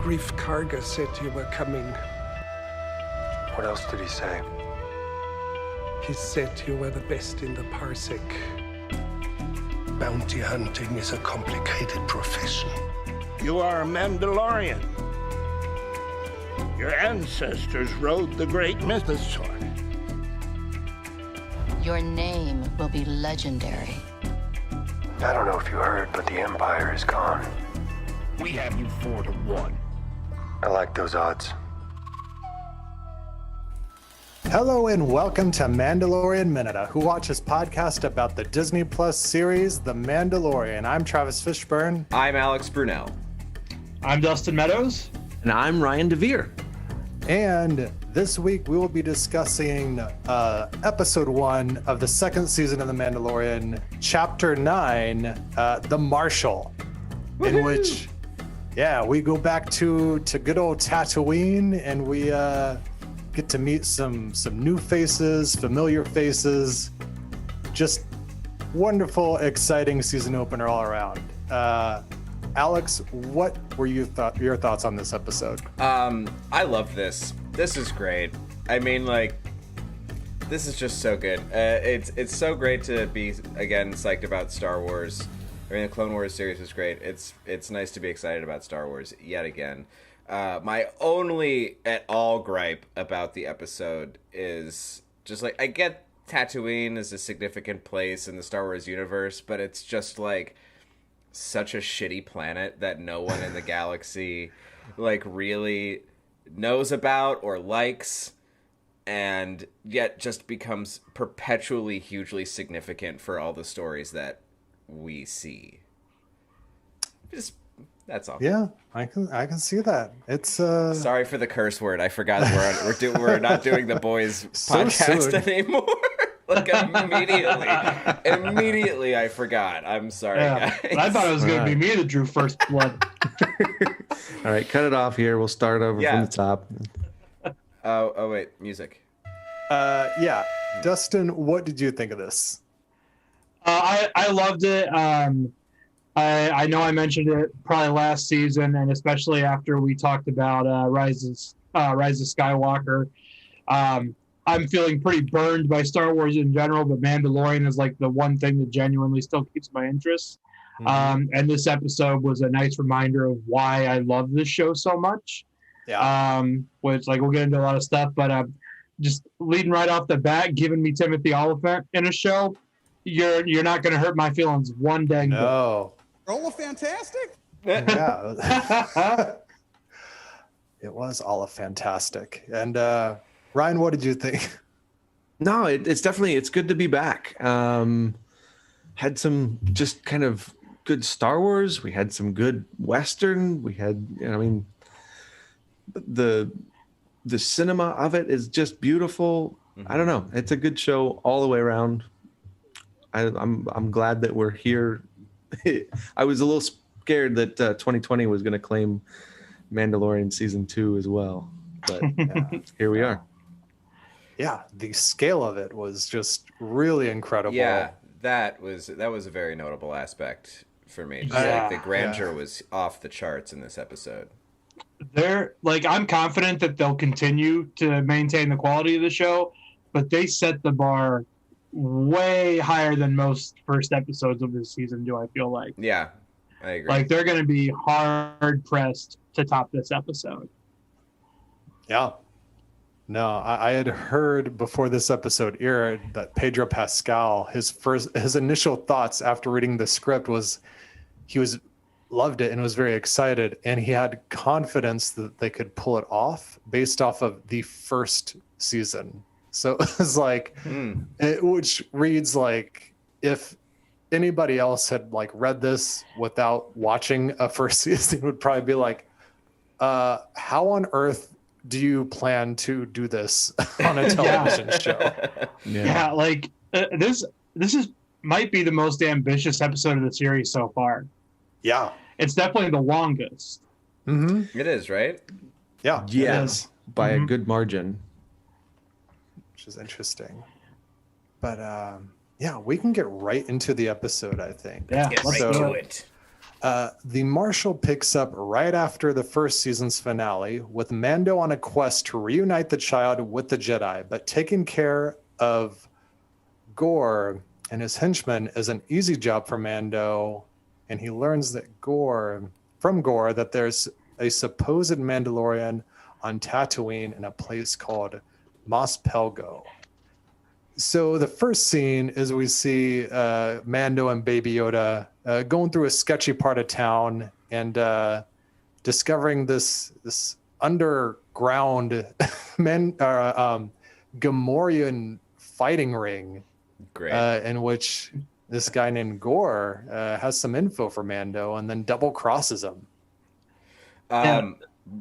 Grief Karga said you were coming. What else did he say? He said you were the best in the parsec. Bounty hunting is a complicated profession. You are a Mandalorian. Your ancestors rode the great mythosaur. Your name will be legendary. I don't know if you heard, but the Empire is gone. We have you 4-1. I like those odds. Hello and welcome to Mandalorian Minute, a Who Watches podcast about the Disney Plus series The Mandalorian. I'm Travis Fishburne. I'm Alex Brunel. I'm Dustin Meadows. And I'm Ryan DeVere. And this week we will be discussing episode 1 of the second season of The Mandalorian, chapter 9, The Marshal, Woo-hoo! in which, we go back to good old Tatooine, and we get to meet some new faces, familiar faces. Just wonderful, exciting season opener all around. Alex, what were your thoughts on this episode? I love this. This is great. I mean, this is just so good. It's so great to be, again, psyched about Star Wars. I mean, the Clone Wars series was great. It's nice to be excited about Star Wars yet again. My only at all gripe about the episode is just I get Tatooine is a significant place in the Star Wars universe, but it's just such a shitty planet that no one in the galaxy really knows about or likes, and yet just becomes perpetually hugely significant for all the stories that we see. That's all. Yeah, I can see that. It's sorry for the curse word. I forgot that we're not doing the boys So podcast soon. anymore. Immediately I forgot. I'm sorry, guys. I thought it was going to be me that drew first blood. All right, cut it off here. We'll start over from the top. Oh wait, music. Dustin, what did you think of this? I loved it. I know I mentioned it probably last season, and especially after we talked about Rise of Skywalker. I'm feeling pretty burned by Star Wars in general, but Mandalorian is the one thing that genuinely still keeps my interest. Mm-hmm. And this episode was a nice reminder of why I love this show so much. Yeah. Which we'll get into a lot of stuff, but just leading right off the bat, giving me Timothy Oliphant in a show, you're not going to hurt my feelings one dang bit. No. Roll fantastic. Yeah. It was all a fantastic. And Ryan, what did you think? No, it's good to be back. Had some just kind of good Star Wars. We had some good Western. We had, the cinema of it is just beautiful. Mm-hmm. I don't know. It's a good show all the way around. I'm glad that we're here. I was a little scared that 2020 was going to claim Mandalorian season 2 as well, but here we are. Yeah, the scale of it was just really incredible. Yeah, that was a very notable aspect for me. Just the grandeur was off the charts in this episode. I'm confident that they'll continue to maintain the quality of the show, but they set the bar way higher than most first episodes of this season do, I feel like. Yeah, I agree. They're going to be hard pressed to top this episode. Yeah. No, I had heard before this episode aired that Pedro Pascal, his initial thoughts after reading the script was loved it and was very excited, and he had confidence that they could pull it off based off of the first season. So it was which reads if anybody else had read this without watching a first season, it would probably be how on earth do you plan to do this on a television show? This might be the most ambitious episode of the series so far. Yeah, it's definitely the longest. Mm-hmm. It is, right? Yeah, yes, by a good margin. Which is interesting. But we can get right into the episode, I think. Yeah, let's get right to it. The Marshal picks up right after the first season's finale, with Mando on a quest to reunite the child with the Jedi, but taking care of Gore and his henchmen is an easy job for Mando, and he learns that from Gore that there's a supposed Mandalorian on Tatooine in a place called Mos Pelgo. So the first scene is we see Mando and Baby Yoda going through a sketchy part of town and discovering this underground Gamorrean fighting ring. Great. In which this guy named Gore has some info for Mando and then double crosses him.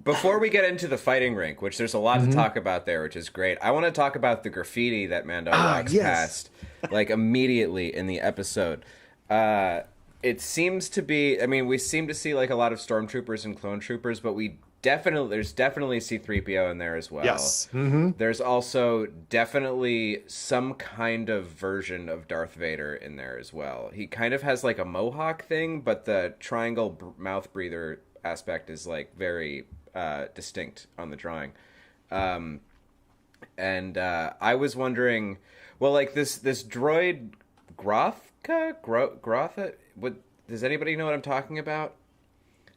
Before we get into the fighting rink, which there's a lot to talk about there, which is great, I want to talk about the graffiti that Mando walks past, like immediately in the episode. It seems to be, I mean, we seem to see like a lot of stormtroopers and clone troopers, but there's definitely C-3PO in there as well. Yes. There's also definitely some kind of version of Darth Vader in there as well. He kind of has like a mohawk thing, but the triangle mouth breather aspect is like very distinct on the drawing. And I was wondering, well, like this droid Grotha, does anybody know what I'm talking about?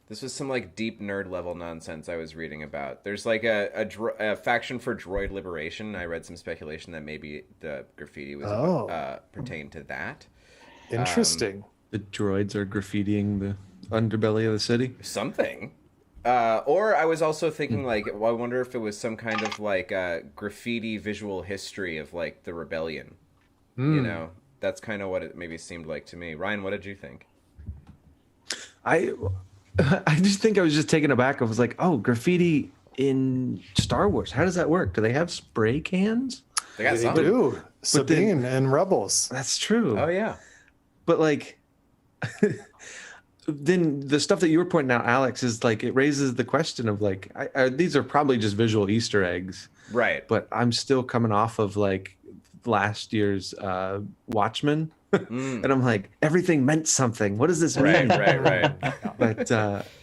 This was some like deep nerd level nonsense I was reading about. There's like a faction for droid liberation. I read some speculation that maybe the graffiti was pertained to that. Interesting. The droids are graffitiing the underbelly of the city. Something. Or I was also thinking like, well, I wonder if it was some kind of like graffiti visual history of like the rebellion. You know, that's kind of what it maybe seemed like to me. Ryan, what did you think? I just think I was just taken aback. I was like, oh, graffiti in Star Wars. How does that work? Do they have spray cans? They got They something. do. Sabine and Rebels. That's true. Oh yeah. But like, then the stuff that you were pointing out, Alex, is like, it raises the question of like, these are probably just visual Easter eggs. Right. But I'm still coming off of like last year's Watchmen. And I'm like, everything meant something. What does this mean? Right. But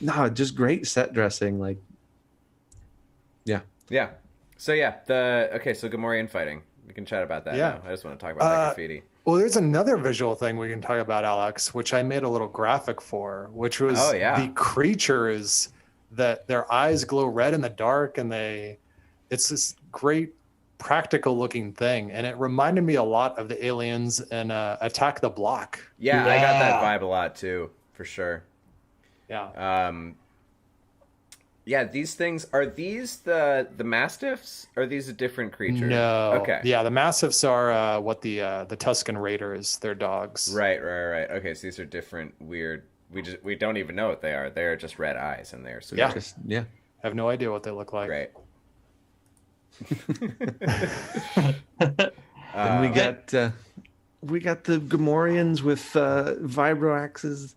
no, just great set dressing. Like, yeah. So yeah, so Gamorrean fighting. We can chat about that now. I just want to talk about that graffiti. Well, there's another visual thing we can talk about, Alex, which I made a little graphic for, which was the creatures that their eyes glow red in the dark, and it's this great practical looking thing, and it reminded me a lot of the aliens in Attack the Block. Yeah, I got that vibe a lot too, for sure. Yeah, these things, are these the Mastiffs? Or are these a different creature? No. Okay. Yeah, the Mastiffs are what the Tusken Raiders, their dogs. Right. Okay, so these are different, weird. We don't even know what they are. They're just red eyes, and they're super. I have no idea what they look like. Great. And we got the Gamorreans with vibro axes.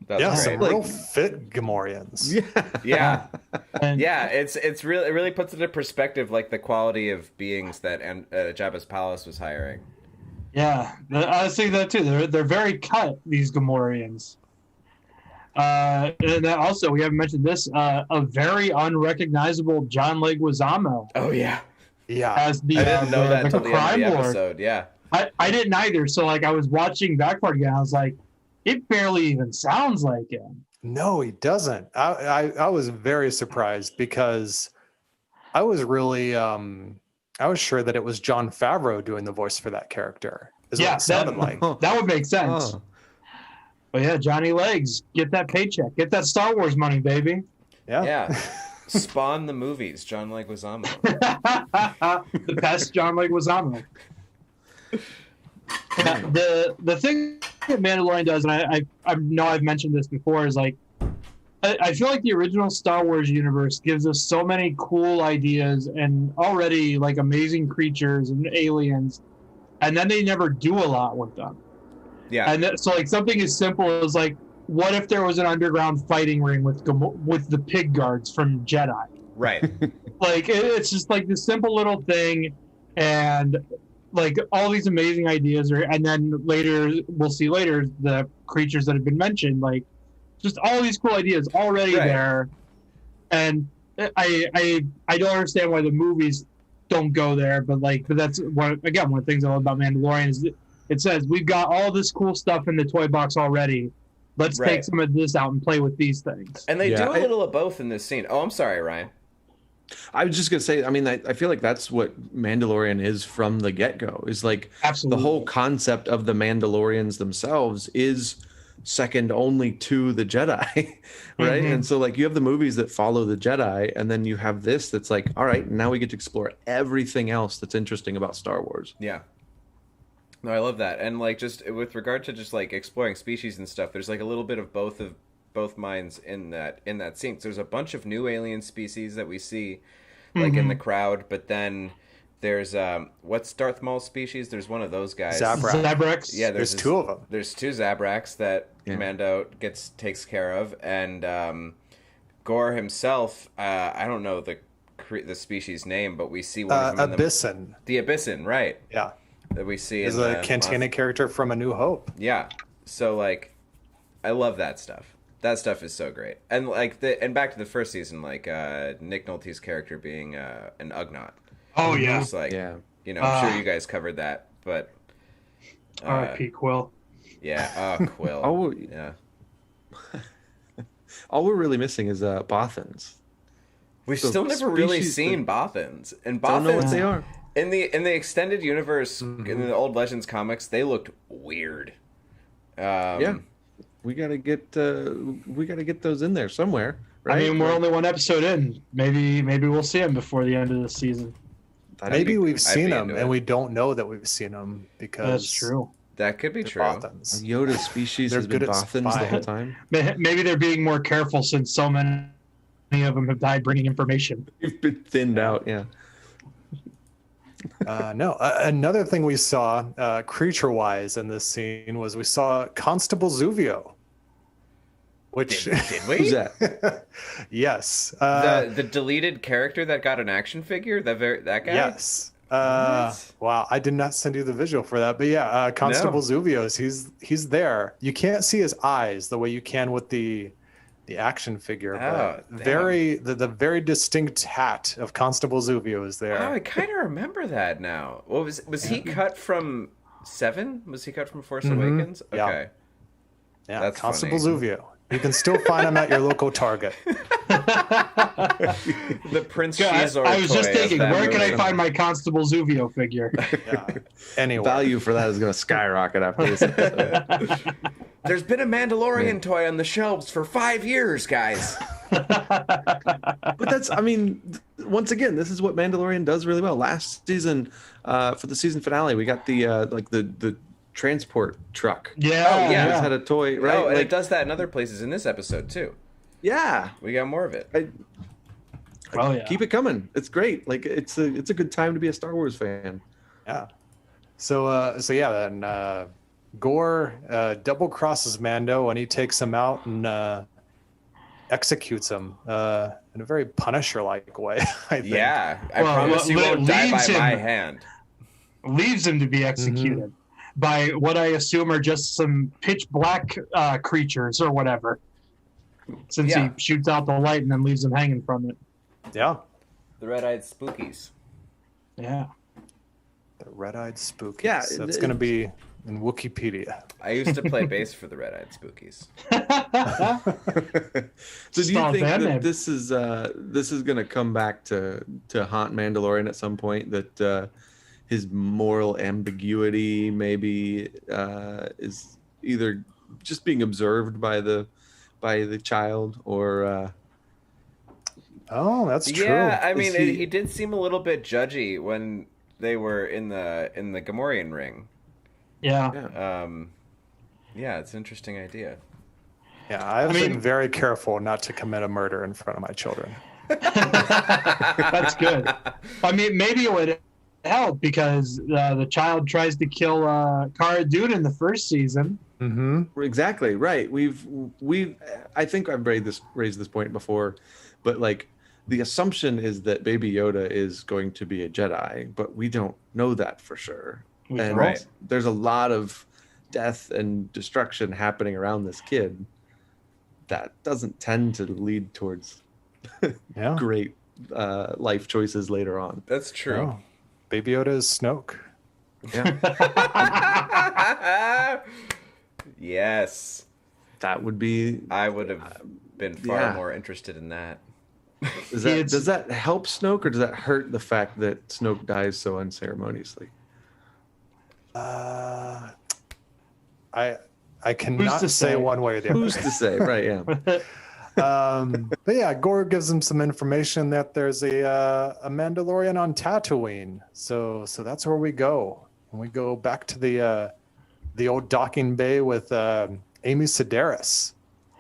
That's some great. real fit Gamorreans. Yeah. It's really, it really puts it into perspective, like the quality of beings that Jabba's palace was hiring. Yeah, I was thinking that too. They're very cut, these Gamorreans. And then also, we haven't mentioned this, a very unrecognizable John Leguizamo. Oh yeah. As the I didn't know that until the end of the Lord. episode. Yeah. I didn't either. So like, I was watching that part again. I was like, it barely even sounds like him. No, he doesn't. I was very surprised because I was really I was sure that it was Jon Favreau doing the voice for that character. Is what it sounded like. That would make sense. But yeah, Johnny Legs, get that paycheck, get that Star Wars money, baby. Yeah. Spawn the movies, John Leguizamo. The best John Leguizamo. The thing that Mandalorian does, and I know I've mentioned this before, is like I feel like the original Star Wars universe gives us so many cool ideas and already like amazing creatures and aliens, and then they never do a lot with them. Yeah. And so like something as simple as like, what if there was an underground fighting ring with the pig guards from Jedi? Right. Like it's just like this simple little thing, and like all these amazing ideas and then later we'll see the creatures that have been mentioned, like just all these cool ideas already Right. there, and I don't understand why the movies don't go there, but that's one of the things I love about Mandalorian is it says we've got all this cool stuff in the toy box already. Let's Right. take some of this out and play with these things. And they Yeah, do a little of both in this scene. Oh, I'm sorry, Ryan. I was just gonna say, I mean, I feel like that's what Mandalorian is from the get-go. Is like Absolutely. the whole concept of the Mandalorians themselves is second only to the Jedi, right? Mhm. And so like you have the movies that follow the Jedi, and then you have this that's like, all right, now we get to explore everything else that's interesting about Star Wars. Yeah. No, I love that. And like just with regard to just like exploring species and stuff, there's like a little bit of both minds in that scene. So there's a bunch of new alien species that we see like in the crowd, but then there's what's Darth Maul's species? There's one of those guys. Zabraks. Yeah, There's two of them. There's two Zabraks that Mando takes care of, and Gore himself. I don't know the species name, but we see one of them. Abyssin. The Abyssin, right? Yeah. That we see Is in a the Cantina character from A New Hope. Yeah. So like, I love that stuff. That stuff is so great. And like and back to the first season, like Nick Nolte's character being an Ugnaught. Oh yeah. It's like, Yeah. you know, I'm sure you guys covered that, but R.I.P. Quill. yeah, Quill. Oh, Yeah. all we're really missing is Bothans. We've So still never really species seen that- Bothans. And Don't know what Bothans they are. in the extended universe in the old Legends comics, they looked weird. Yeah, we gotta get those in there somewhere. Right? I mean, we're only one episode in. Maybe we'll see him before the end of the season. Maybe we've seen be them into and it. we don't know that we've seen them because That's true. That could be they're true. Bothans. Yoda species They're has been good at Bothans the whole spying. time. Maybe they're being more careful since so many of them have died bringing information. We've been thinned out. Yeah. No, another thing we saw creature-wise in this scene was we saw Constable Zuvio. Which Did we? Who's that? yes, The deleted character that got an action figure? That guy? yes. What? Wow, I did not send you the visual for that, but yeah, Constable Zuvio's he's there. You can't see his eyes the way you can with the action figure, Oh, but damn. the very distinct hat of Constable Zuvio is there. Oh, I kind of remember that now. What was he cut from 7? Was he cut from Force Awakens? Yeah. Okay. Yeah, That's Constable funny. Zuvio. You can still find him at your local Target. The Prince Yeah, Shizor I was toy just of thinking, that where can I movie. find my Constable Zuvio figure? Yeah. Anyway, Value for that is going to skyrocket after this episode. There's been a Mandalorian toy on the shelves for 5 years, guys. But that's, I mean, once again, this is what Mandalorian does really well. Last season, for the season finale, we got the transport truck. Yeah, Oh, yeah. It's had a toy, right? Oh, and Like, it does that in other places in this episode too. yeah. We got more of it. Well, yeah. Keep it coming. It's great. Like it's a good time to be a Star Wars fan. yeah. So yeah, then Gore double crosses Mando and he takes him out and executes him in a very Punisher-like way. I think. Yeah, I Well, promise you won't die by leaves him- my hand. Leaves him to be executed by what I assume are just some pitch black creatures or whatever. Since Yeah. he shoots out the light and then leaves him hanging from it. Yeah. The red-eyed spookies. Yeah. The red-eyed spookies. Yeah, That's going to be in Wikipedia. I used to play bass for the red-eyed spookies. So do you Solid think band that name. this is going to come back to haunt Mandalorian at some point? That his moral ambiguity maybe is either just being observed by the child or Oh, that's true. Yeah, I mean, he- he did seem a little bit judgy when they were in the Gamorrean ring. Yeah. Yeah, it's an interesting idea. Yeah, I've mean- been very careful not to commit a murder in front of my children. That's good. I mean, maybe it would help because the child tries to kill Cara Dune in the first season. Mm-hmm. Exactly right. We've I think I've raised this point before, but like the assumption is that Baby Yoda is going to be a Jedi, but we don't know that for sure. We And don't. Right. there's a lot of death and destruction happening around this kid. that doesn't tend to lead towards Yeah. great life choices later on. That's true. Oh. Baby Yoda is Snoke. Yeah, Yes. that would be. I would have been far yeah. more interested in that. Does that help Snoke, or does that hurt the fact that Snoke dies so unceremoniously? I cannot to say say? one way or the other. Who's to say? Right? Yeah. But yeah, Gore gives him some information that there's a Mandalorian on Tatooine. So that's where we go. And we go back to the old docking bay with Amy Sedaris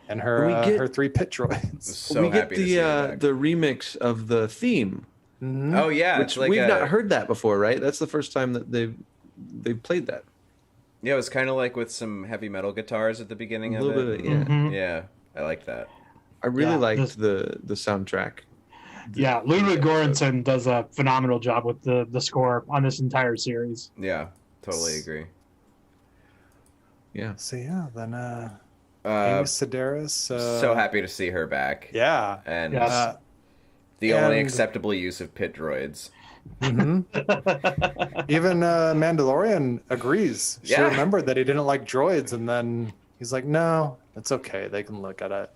and her 3 pit droids. So we get happy to see her back. the remix of the theme, Oh yeah, which it's like we've not heard that before, right? That's the first time that they've played that. Yeah, it was kind of like with some heavy metal guitars at the beginning A of little it. bit, yeah. Mhm. Yeah, I like that. I really Yeah, liked the soundtrack. Yeah, Ludwig Göransson does a phenomenal job with the score on this entire series. Yeah, totally agree. Yeah. So yeah, then Amy Sedaris. So happy to see her back. Yeah. And Yes. the only and- acceptable use of pit droids. Even Mandalorian agrees. She Yeah. remembered that he didn't like droids, and then he's like, "No, it's okay. They can look at it."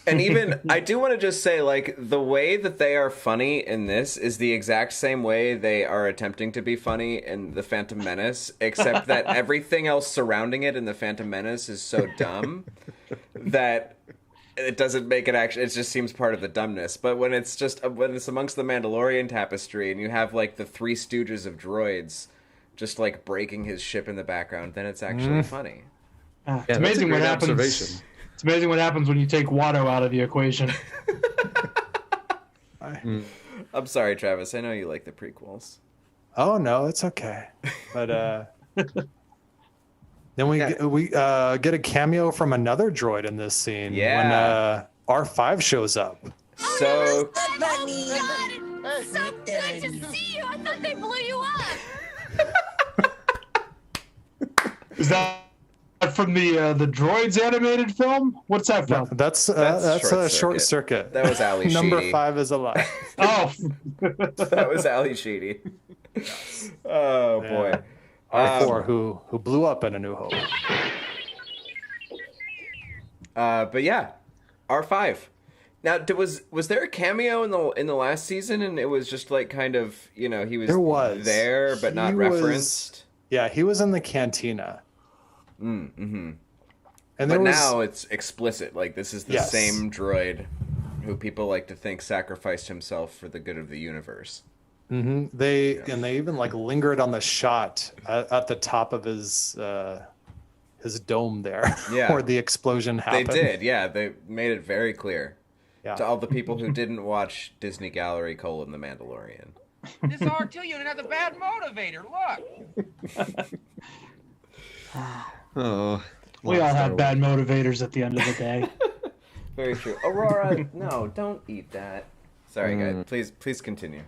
And even, I do want to just say, like, the way that they are funny in this is the exact same way they are attempting to be funny in The Phantom Menace, except that everything else surrounding it in The Phantom Menace is so dumb that it doesn't make it actually, it just seems part of the dumbness. But when it's amongst the Mandalorian tapestry and you have, like, the 3 stooges of droids just, like, breaking his ship in the background, then it's actually funny. Yeah, It's amazing what that's a great happens. observation. It's amazing what happens when you take Watto out of the equation. I'm sorry, Travis. I know you like the prequels. Oh no, it's okay. But then we get a cameo from another droid in this scene Yeah. when R5 shows up. So Oh, God. So good to see you. I thought they blew you up. Is that from the Droids animated film? What's that from? That's That's a short circuit. That was Ali Number Sheedy. 5 is alive. Oh, That was Ali Sheedy. Oh boy. R4 who blew up in A New Hope. But yeah, R5. Now, was there a cameo in the last season, and it was just like kind of, you know, he was There was. there but not He was- referenced. Yeah, he was in the cantina. Mm-hmm. And But there was, now it's explicit. Like, this is the Yes. same droid who people like to think sacrificed himself for the good of the universe. they even like lingered on the shot at the top of his dome there, Yeah. where the explosion They happened. did, yeah. They made it very clear Yeah. to all the people who didn't watch Disney Gallery: The Mandalorian. This R2 unit has a bad motivator. Look. Oh, we all have bad motivators at the end of the day. Very true. Aurora, no, don't eat that. Sorry, guys. Please continue.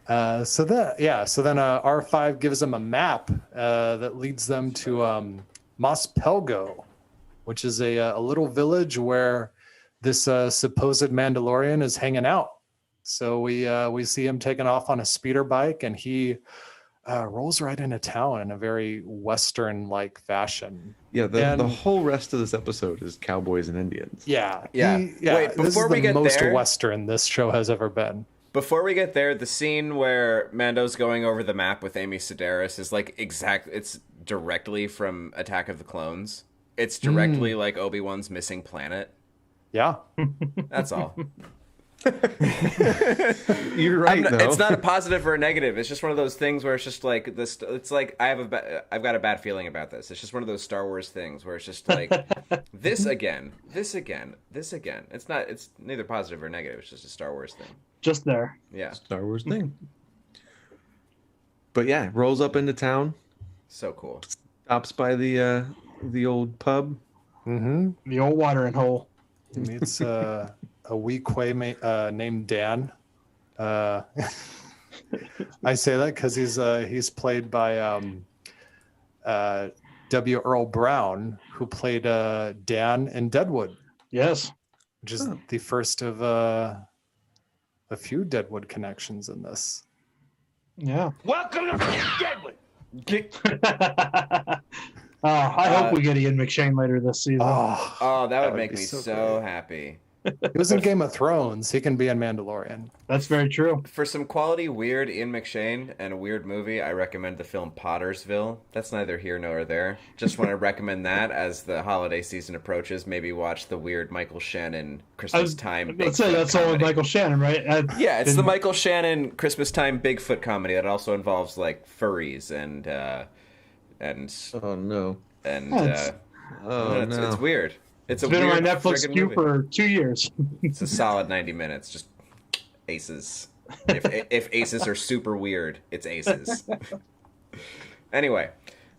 So then R5 gives them a map that leads them to Mos Pelgo, which is a little village where this supposed Mandalorian is hanging out. So we see him taking off on a speeder bike, and he rolls right into town in a very Western-like fashion. Yeah, the And- whole rest of this episode is cowboys and Indians. Yeah. Yeah. Wait, this before is we the get most there- Western this show has ever been. Before we get there, the scene where Mando's going over the map with Amy Sedaris is like it's directly from Attack of the Clones. It's directly like Obi-Wan's missing planet. Yeah. That's all. You're right, though. It's not a positive or a negative. It's just one of those things where it's just like this. It's like I've got a bad feeling about this. It's just one of those Star Wars things where it's just like this again, this again, this again. It's not. It's neither positive or negative. It's just a Star Wars thing. Just there. Yeah. Star Wars thing. But yeah, rolls up into town, So cool. stops by the old pub. The old watering hole. He meets a wee Quay named Dan. I say that because he's played by W. Earl Brown, who played Dan in Deadwood. Yes. which is the first of a few Deadwood connections in this. Yeah. Welcome to Deadwood. I hope we get Ian McShane later this season. Oh, that would make be me so so great. happy. He was in Game of Thrones. He can be in Mandalorian. That's very true. For some quality weird Ian McShane and a weird movie, I recommend the film Pottersville. That's neither here nor there. Just want to recommend that as the holiday season approaches. Maybe watch the weird Michael Shannon Christmas time. Let's say that's all with Michael Shannon, right? Yeah, it's the Michael Shannon Christmas time Bigfoot comedy that also involves like furries and Oh no. and Oh no. it's weird. It's been on weird my Netflix friggin' queue movie. for 2 years. It's a solid 90 minutes. Just aces. If aces are super weird, it's aces. Anyway.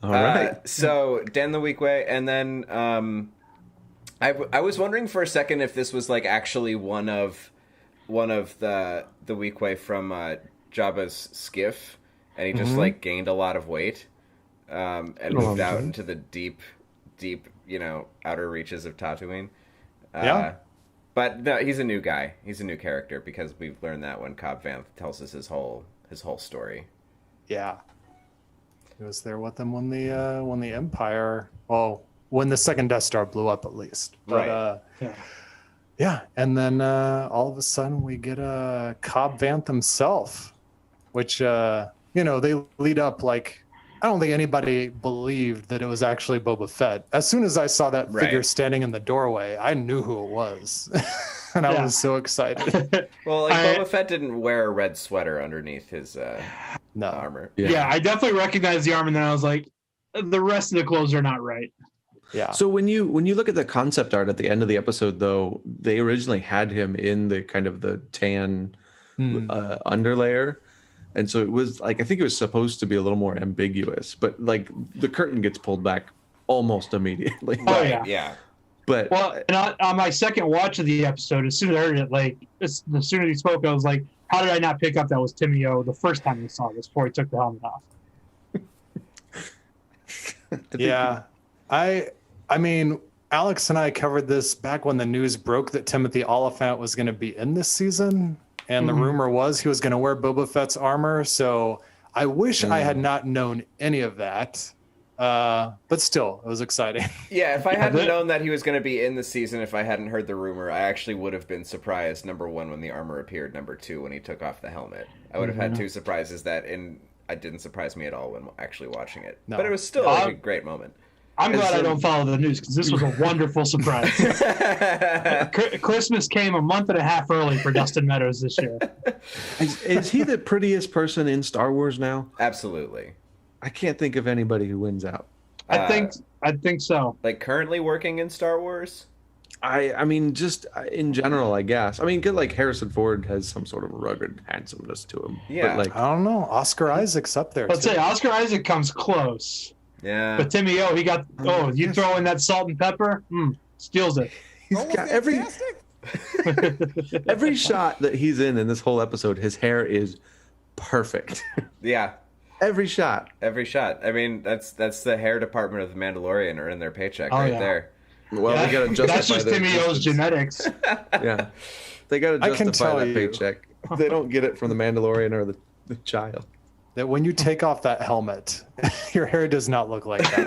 All right. So, Dan the Weekway, and then I was wondering for a second if this was like actually one of the Weekway from Jabba's skiff, and he just like gained a lot of weight and moved out into the deep, outer reaches of Tatooine. Yeah. But no, he's a new guy. He's a new character because we've learned that when Cobb Vanth tells us his whole story. Yeah. He was there with them when the Empire, when the second Death Star blew up, at least. But, Right. yeah. And then all of a sudden we get Cobb Vanth himself, which they lead up like. I don't think anybody believed that it was actually Boba Fett. As soon as I saw that figure standing in the doorway, I knew who it was. And I was so excited. Well, Boba Fett didn't wear a red sweater underneath his armor. Yeah, I definitely recognized the armor, and then I was like, the rest of the clothes are not right. Yeah. So when you look at the concept art at the end of the episode, though, they originally had him in the kind of the tan underlayer. And so it was like, I think it was supposed to be a little more ambiguous, but like the curtain gets pulled back almost immediately. Oh, yeah. Yeah. But and on my second watch of the episode, as soon as I heard it, as soon as he spoke, I was like, how did I not pick up that was Timmy O the first time I saw this before he took the helmet off? Yeah. I mean, Alex and I covered this back when the news broke that Timothy Oliphant was going to be in this season. And the rumor was he was going to wear Boba Fett's armor. So I wish I had not known any of that. But still, it was exciting. Yeah, if I hadn't known that he was going to be in the season, if I hadn't heard the rumor, I actually would have been surprised, number one, when the armor appeared, number two, when he took off the helmet. I would have had two surprises it didn't surprise me at all when actually watching it. No. But it was still a great moment. I'm glad I don't follow the news because this was a wonderful surprise. Christmas came a month and a half early for Dustin Meadows this year. Is he the prettiest person in Star Wars now? Absolutely. I can't think of anybody who wins out. I think so. Like currently working in Star Wars? I mean, just in general, I guess. I mean, good, like Harrison Ford has some sort of rugged handsomeness to him. Yeah. But, I don't know. Oscar Isaac's up there. Let's say Oscar Isaac comes close. Yeah. But Timmy O, you throw in that salt and pepper, steals it. He's got every shot that he's in this whole episode, his hair is perfect. Yeah. Every shot. I mean, that's the hair department of the Mandalorian earning their paycheck there. Well, they got to justify that's just Timmy O's genetics. Yeah. They got to justify that paycheck. They don't get it from the Mandalorian or the child. That when you take off that helmet, your hair does not look like that.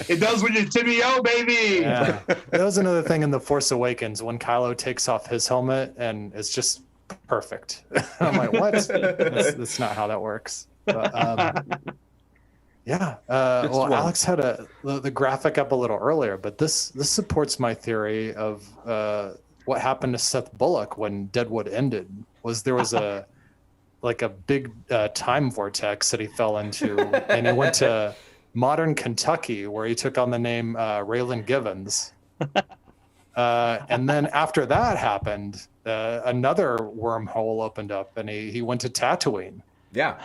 It does when you're Timmy O, baby. Yeah. That was another thing in The Force Awakens when Kylo takes off his helmet and it's just perfect. I'm like, what? That's not how that works. But, yeah. Well, Alex had the graphic up a little earlier, but this supports my theory of what happened to Seth Bullock when Deadwood ended. There was a big time vortex that he fell into, and he went to modern Kentucky where he took on the name Raylan Givens. And then after that happened, another wormhole opened up, and he went to Tatooine. Yeah.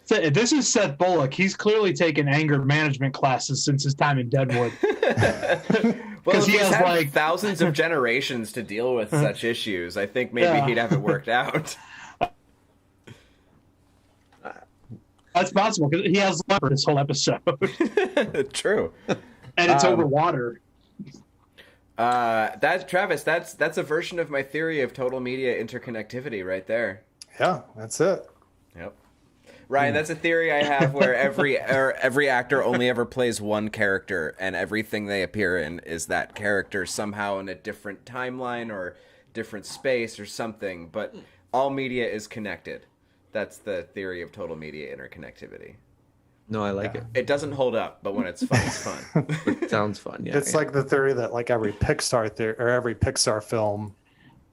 So this is Seth Bullock. He's clearly taken anger management classes since his time in Deadwood. Well, he has had thousands of generations to deal with such issues. I think maybe he'd have it worked out. That's possible because he has for this whole episode. True. And it's over water. Travis, that's a version of my theory of total media interconnectivity right there. Yeah, that's it. Yep. Ryan, that's a theory I have where every actor only ever plays one character, and everything they appear in is that character somehow in a different timeline or different space or something, but all media is connected. That's the theory of total media interconnectivity. No, I like it. It doesn't hold up, but when it's fun, it's fun. It sounds fun. Yeah, It's like the theory that like every Pixar film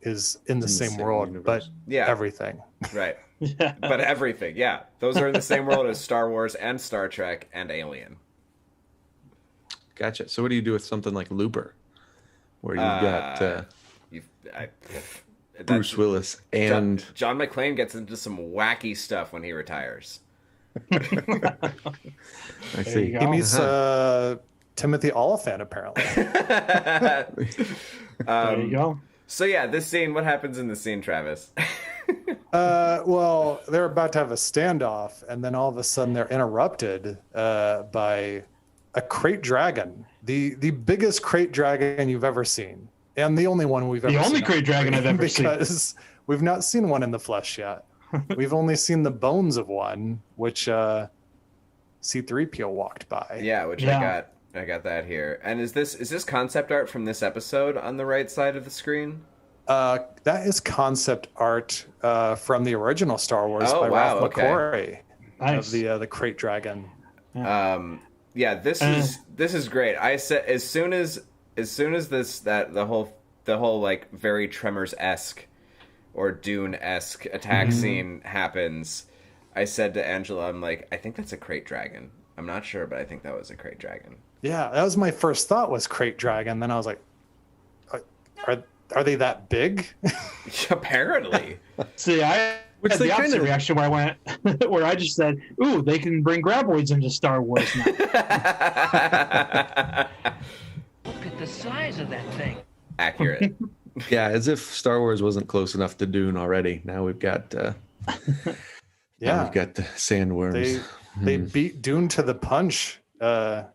is in the same world, universe. but everything. Right. But everything, yeah. Those are in the same world as Star Wars and Star Trek and Alien. Gotcha. So what do you do with something like Looper, where you've got Bruce Willis and John McClane gets into some wacky stuff when he retires. I see. He meets Timothy Oliphant, apparently. There you go. So yeah, this scene. What happens in the scene, Travis? Well, they're about to have a standoff, and then all of a sudden they're interrupted by a Krayt Dragon, the biggest Krayt Dragon you've ever seen, and the only one we've ever seen. The only Krayt Dragon I've ever seen. Because we've not seen one in the flesh yet. We've only seen the bones of one, which C-3PO walked by. Yeah, I got that here. And is this concept art from this episode on the right side of the screen? That is concept art from the original Star Wars by Ralph McQuarrie of the Krayt Dragon. Yeah, this is great. I said as soon as the whole like very Tremors-esque or Dune-esque attack scene happens, I said to Angela, I'm like, I think that's a Krayt Dragon. I'm not sure, but I think that was a Krayt Dragon. Yeah, that was my first thought, was Krayt Dragon. Then I was like, are they that big? Apparently. See, I had the opposite reaction where I went, where I just said, "Ooh, they can bring graboids into Star Wars now." Look at the size of that thing. Accurate. Yeah, as if Star Wars wasn't close enough to Dune already. Now we've got now we've got the sandworms. They beat Dune to the punch, and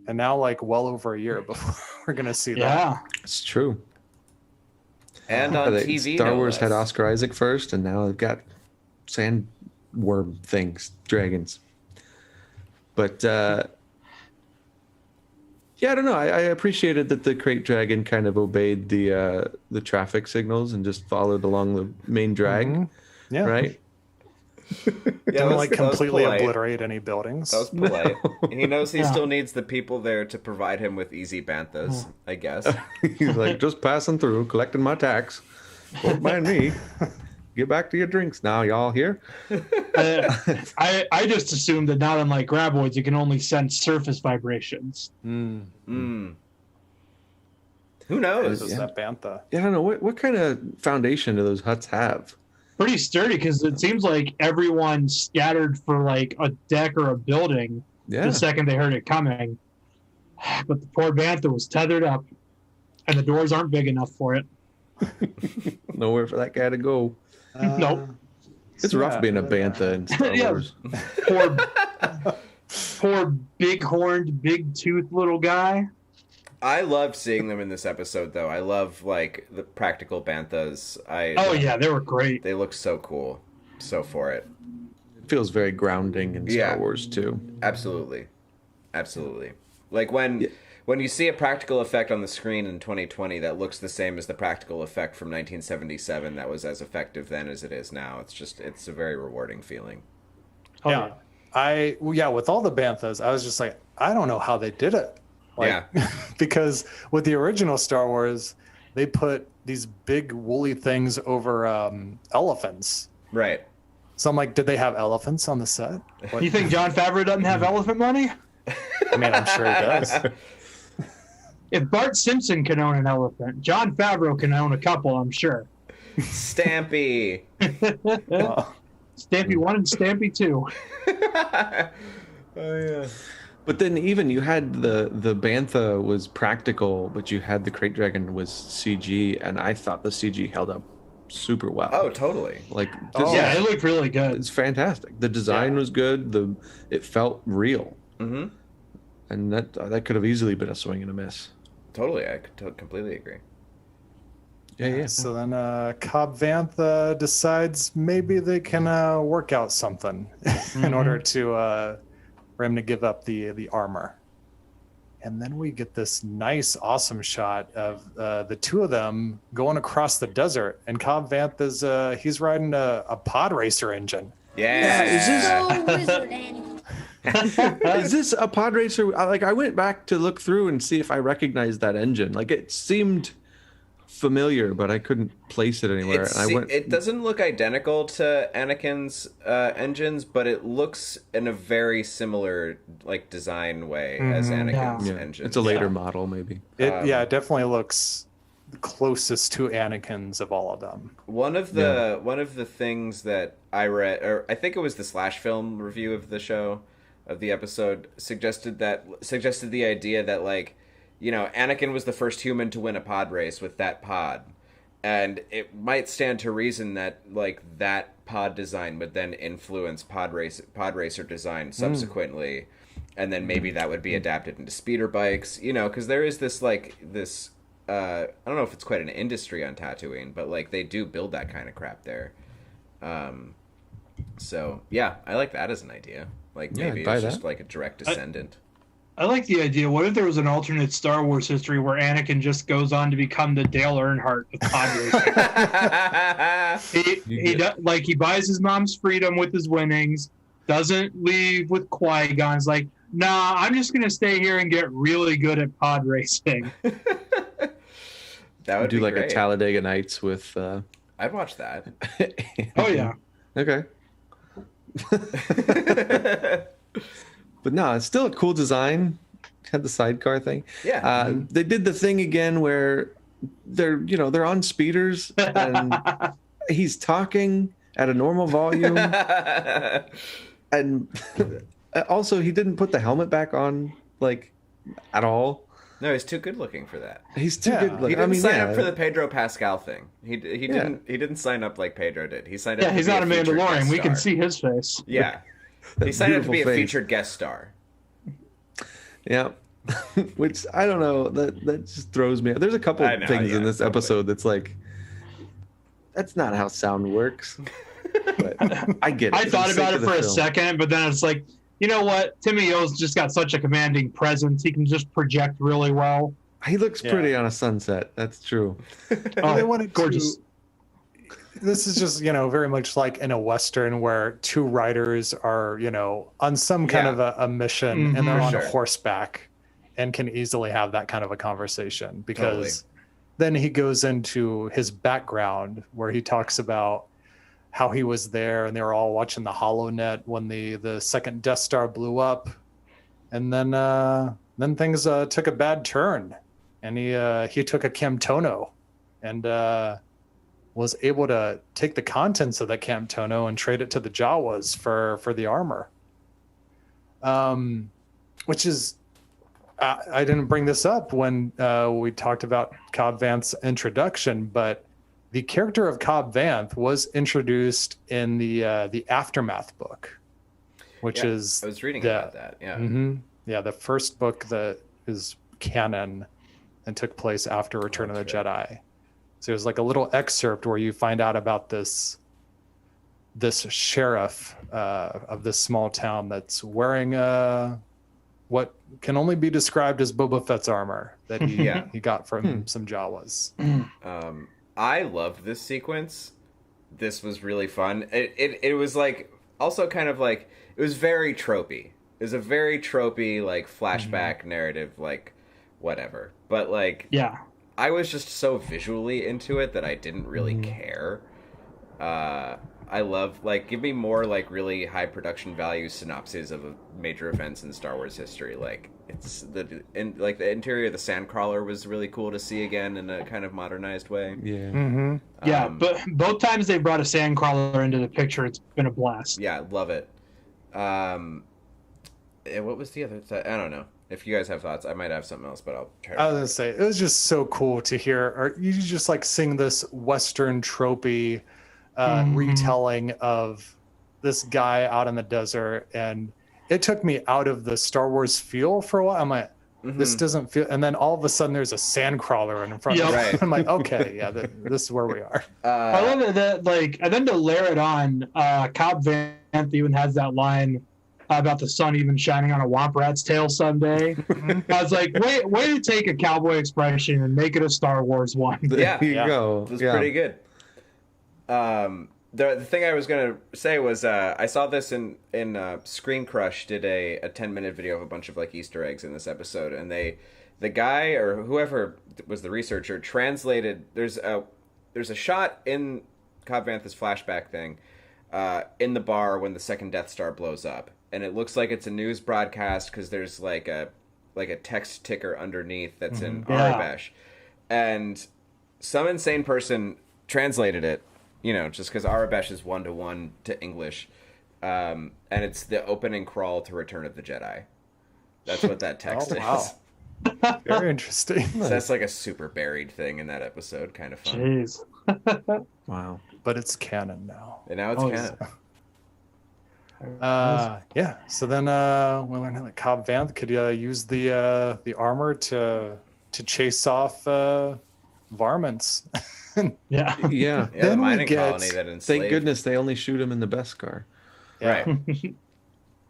now like well over a year before we're gonna see that. Yeah, it's true. And on TV, Star Wars had Oscar Isaac first, and now they've got sandworm things, dragons. But yeah, I don't know. I appreciated that the Krayt Dragon kind of obeyed the traffic signals and just followed along the main drag. Yeah. Right. Didn't like completely obliterate any buildings. That was polite. He knows he still needs the people there to provide him with easy banthas, I guess. He's like, just passing through, collecting my tax. Don't mind me. Get back to your drinks now, y'all here. I just assumed that not unlike graboids, you can only sense surface vibrations. Who knows? Is that bantha? Yeah, I don't know. What kind of foundation do those huts have? Pretty sturdy, because it seems like everyone scattered for like a deck or a building the second they heard it coming. But the poor bantha was tethered up, and the doors aren't big enough for it. Nowhere for that guy to go. Nope. It's rough being a bantha in Star Wars. Poor big-horned, big-toothed little guy. I loved seeing them in this episode, though. I love like the practical banthas. Yeah, they were great. They look so cool. So for it. It feels very grounding in Star Wars too. Absolutely. Like when you see a practical effect on the screen in 2020 that looks the same as the practical effect from 1977 that was as effective then as it is now. It's a very rewarding feeling. With all the banthas, I was just like, I don't know how they did it. Because with the original Star Wars, they put these big woolly things over elephants. Right. So I'm like, did they have elephants on the set? You think Jon Favreau doesn't have elephant money? I mean, I'm sure he does. If Bart Simpson can own an elephant, Jon Favreau can own a couple, I'm sure. Stampy. Stampy 1 and Stampy 2. Oh, yeah. But then even you had the bantha was practical, but you had the Krayt Dragon was CG, and I thought the CG held up super well. Oh, totally. Like, it looked really good. It's fantastic. The design was good. It felt real. Mm-hmm. And that could have easily been a swing and a miss. Totally, I completely agree. Yeah. So then Cobb Vanth decides maybe they can work out something in order to for him to give up the armor. And then we get this nice, awesome shot of the two of them going across the desert. And Cobb Vanth is he's riding a pod racer engine. Yeah. Is this a pod racer? Like, I went back to look through and see if I recognized that engine. Like, it seemed familiar, but I couldn't place it anywhere. It doesn't look identical to Anakin's engines, but it looks in a very similar like design way as Anakin's engine. It's a later model, maybe. It definitely looks the closest to Anakin's of all of them. One of the things that I read, or I think it was the Slash Film review of the show, of the episode, suggested the idea that, like, you know, Anakin was the first human to win a pod race with that pod, and it might stand to reason that, like, that pod design would then influence pod racer design subsequently, and then maybe that would be adapted into speeder bikes, you know, because there is this I don't know if it's quite an industry on Tatooine, but like they do build that kind of crap there. So yeah, I like that as an idea. Like maybe it's just like a direct descendant. I like the idea. What if there was an alternate Star Wars history where Anakin just goes on to become the Dale Earnhardt of pod racing? he buys his mom's freedom with his winnings, doesn't leave with Qui-Gon's like, nah, I'm just gonna stay here and get really good at pod racing. That would do be like great. a Talladega Nights with. I'd watch that. Oh yeah. Okay. But no, it's still a cool design. Had the sidecar thing. Yeah. They did the thing again where they're on speeders and he's talking at a normal volume. And also he didn't put the helmet back on, like, at all. No, he's too good looking for that. He's too good looking. He didn't sign up for the Pedro Pascal thing. He didn't sign up like Pedro did. He signed up. Yeah, he's not a Mandalorian. We can see his face. Yeah, he signed up to be a face. featured guest star. Yeah, which I don't know. That just throws me. There's a couple things in this episode that's like, that's not how sound works. But I get it. I thought about it for a second, but then it's like, you know what? Timmy O's just got such a commanding presence. He can just project really well. He looks pretty on a sunset. That's true. They wanted gorgeous. This is just, very much like in a Western where two riders are, on some kind of a mission and they're on horseback and can easily have that kind of a conversation because then he goes into his background where he talks about how he was there and they were all watching the HoloNet when the second Death Star blew up, and then things took a bad turn, and he took a Camtono and was able to take the contents of that Camtono and trade it to the Jawas for the armor, which is I didn't bring this up when we talked about Cobb Vanth's introduction, but the character of Cobb Vanth was introduced in the Aftermath book, which is I was reading about that. Yeah, yeah, the first book that is canon and took place after Return of the Jedi. So there's like a little excerpt where you find out about this sheriff of this small town that's wearing what can only be described as Boba Fett's armor that he got from some Jawas. I loved this sequence. This was really fun. It was like also kind of like it was very tropey. It was a very tropey like flashback narrative, like whatever. But like I was just so visually into it that I didn't really care. I love give me more like really high production value synopses of major events in Star Wars history. Like it's the interior of the Sandcrawler was really cool to see again in a kind of modernized way. Yeah. But both times they brought a Sandcrawler into the picture, it's been a blast. Yeah, love it. What was the other? I don't know. If you guys have thoughts, I might have something else, but I'll try. I was gonna say it was just so cool to hear, or you just like seeing this Western tropey retelling of this guy out in the desert, and it took me out of the Star Wars feel for a while. I'm like, This doesn't feel. And then all of a sudden, there's a sand crawler in front of me. Right. I'm like, okay, yeah, this is where we are. I love it that, like, and then to layer it on, Cobb Vanth even has that line about the sun even shining on a womp rat's tail someday. I was like, way to take a cowboy expression and make it a Star Wars one. There you go. It was pretty good. The thing I was gonna say was I saw this in Screen Crush did a 10-minute video of a bunch of like Easter eggs in this episode, and the guy or whoever was the researcher translated. There's a shot in Cobb Vanth's flashback thing in the bar when the second Death Star blows up, and it looks like it's a news broadcast because there's like a text ticker underneath that's in Arabesh, and some insane person translated it. You know, just because Arabesh is 1-to-1 to English, and it's the opening crawl to Return of the Jedi. That's what that text is. Very interesting. So that's like a super buried thing in that episode. Kind of fun. Jeez. Wow. But it's canon now. And now it's canon. Yeah. So then we learned that Cobb Vanth could use the armor to chase off varmints. Yeah. Yeah. Yeah, the mining colony that enslaved. Thank goodness they only shoot him in the Beskar. Right.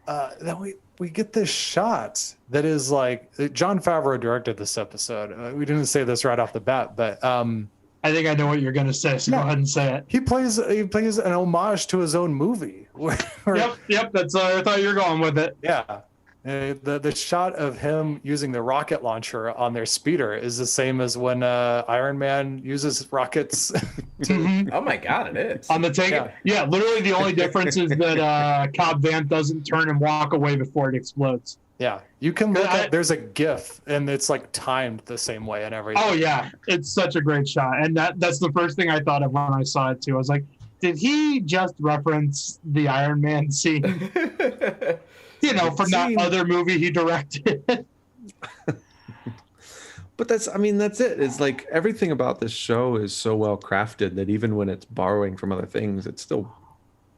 Then we get this shot that is like Jon Favreau directed this episode. We didn't say this right off the bat, but I think I know what you're going to say, so go ahead and say it. He plays an homage to his own movie. Yep. That's I thought you were going with it. Yeah. The shot of him using the rocket launcher on their speeder is the same as when Iron Man uses rockets. Oh my God, it is. On the tank. Yeah, literally the only difference is that Cobb Vanth doesn't turn and walk away before it explodes. Yeah, you can look at, there's a GIF and it's like timed the same way and everything. Oh yeah, it's such a great shot. And that's the first thing I thought of when I saw it too. I was like, did he just reference the Iron Man scene? You know, from that other movie he directed. But that's it. It's like everything about this show is so well crafted that even when it's borrowing from other things, it's still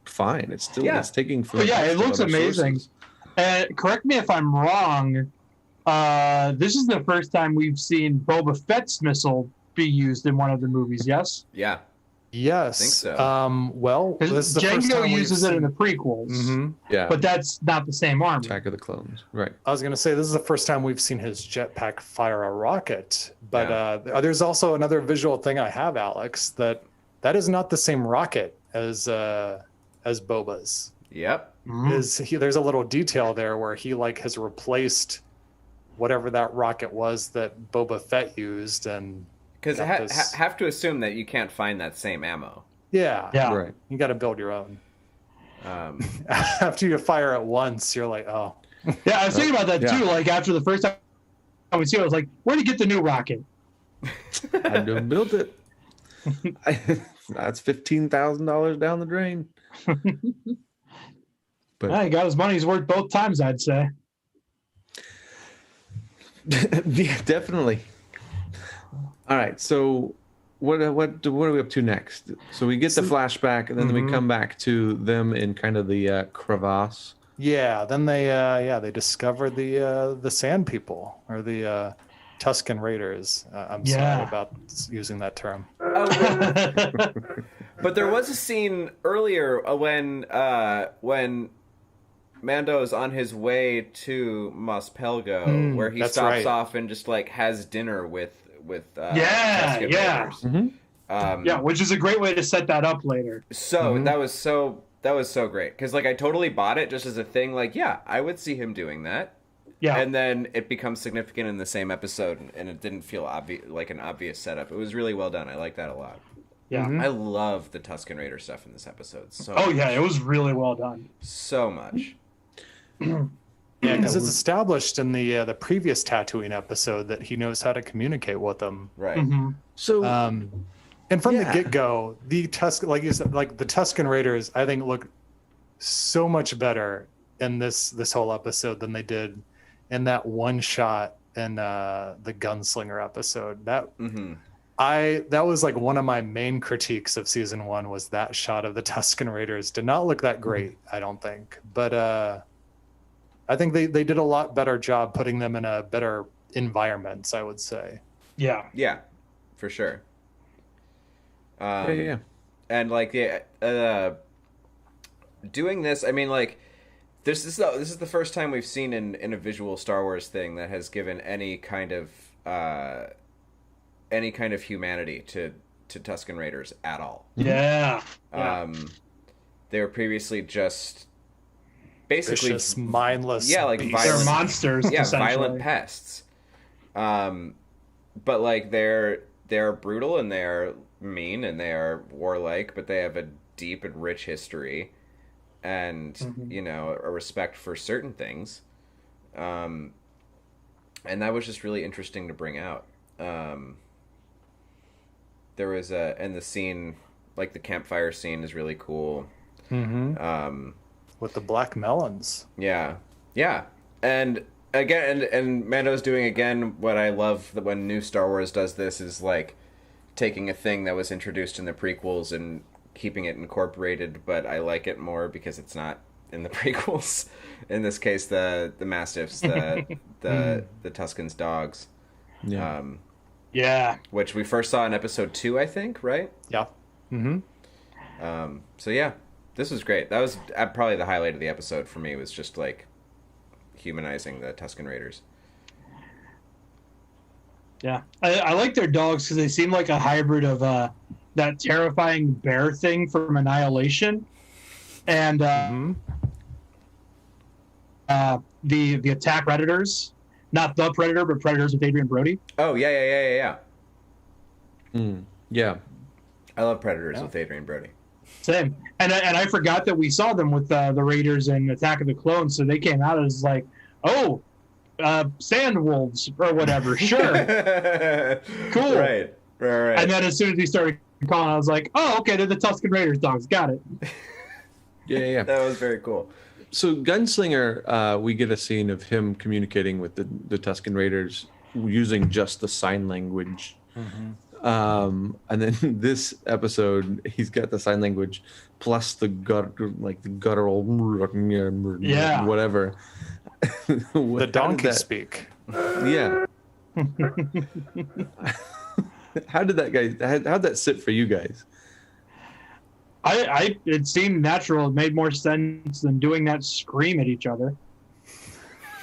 fine. It's still it's taking from. But yeah, it looks amazing. And correct me if I'm wrong. This is the first time we've seen Boba Fett's missile be used in one of the movies. Yes. Yeah. Yes. I think so. Well, this is the first Django time uses it in the prequels. Mm-hmm. Yeah. But that's not the same armor. Attack of the Clones. Right. I was going to say this is the first time we've seen his jetpack fire a rocket. But there's also another visual thing I have, Alex, that is not the same rocket as Boba's. Yep. There's a little detail there where he like has replaced whatever that rocket was that Boba Fett used, and because have to assume that you can't find that same ammo. Yeah. Right. You got to build your own. After you fire it once, you're like, oh. Yeah, I was thinking about that too. Like after the first time we see it, I was like, where'd you get the new rocket? I done built it. That's $15,000 down the drain. But he got his money's worth both times, I'd say. Yeah, definitely. All right, so what are we up to next? So we get the flashback, and then we come back to them in kind of the crevasse. Yeah, then they discover the Sand People or the Tusken Raiders. I'm sorry about using that term. But there was a scene earlier when Mando's on his way to Mos Pelgo, where he stops off and just like has dinner with Tusken Raiders. Which is a great way to set that up later. So that was so great because like I totally bought it just as a thing. Like I would see him doing that. Yeah, and then it becomes significant in the same episode, and it didn't feel like an obvious setup. It was really well done. I like that a lot. Yeah, I love the Tusken Raider stuff in this episode. So it was really well done. So much. Yeah, because it's established in the previous Tatooine episode that he knows how to communicate with them. Right. So, and from the get-go, the like you said, like the Tusken Raiders, I think look so much better in this whole episode than they did in that one shot in the Gunslinger episode. That was like one of my main critiques of season 1 was that shot of the Tusken Raiders did not look that great, I don't think. But I think they did a lot better job putting them in a better environments, I would say. Yeah. Yeah, for sure. Yeah. And like, doing this, I mean, like, this is the first time we've seen in a visual Star Wars thing that has given any kind of humanity to Tusken Raiders at all. Yeah. They were previously just basically vicious, mindless. like beasts. They're monsters. Yeah, essentially. violent pests. But like they're brutal and they're mean and they are warlike, but they have a deep and rich history, and a respect for certain things. And that was just really interesting to bring out. There was and the scene, like the campfire scene, is really cool. With the black melons. Yeah, and again, and Mando's doing again what I love that when new Star Wars does this is like taking a thing that was introduced in the prequels and keeping it incorporated, but I like it more because it's not in the prequels. In this case, the Mastiffs, the Tusken's dogs. Yeah. Yeah. Which we first saw in episode 2, I think, right? Yeah. So yeah, this was great. That was probably the highlight of the episode for me, was just like humanizing the Tusken Raiders. Yeah. I like their dogs because they seem like a hybrid of that terrifying bear thing from Annihilation and the Attack Predators. Not the Predator, but Predators with Adrian Brody. Oh, yeah. Yeah. I love Predators with Adrian Brody. Same. And I forgot that we saw them with the Raiders in Attack of the Clones, so they came out as like, oh, sand wolves or whatever. Sure. Cool. Right. And then as soon as he started calling, I was like, oh, okay, they're the Tusken Raiders dogs. Got it. Yeah. That was very cool. So Gunslinger, we get a scene of him communicating with the Tusken Raiders using just the sign language. And then this episode, he's got the sign language plus the guttural whatever. The donkey speak. Yeah. How'd that sit for you guys? It seemed natural. It made more sense than doing that scream at each other.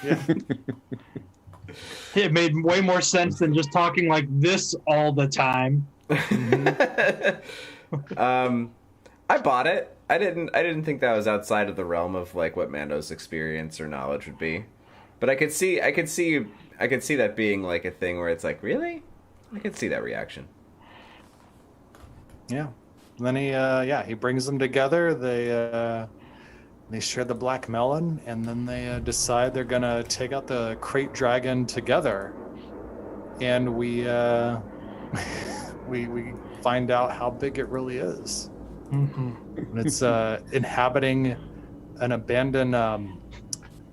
Yeah. It made way more sense than just talking like this all the time. I bought it. I didn't think that was outside of the realm of like what Mando's experience or knowledge would be. But I could see that being like a thing where it's like, really? I could see that reaction. Yeah. And then he brings them together. They share the black melon, and then they decide they're gonna take out the Krayt Dragon together. And we find out how big it really is. And it's inhabiting an abandoned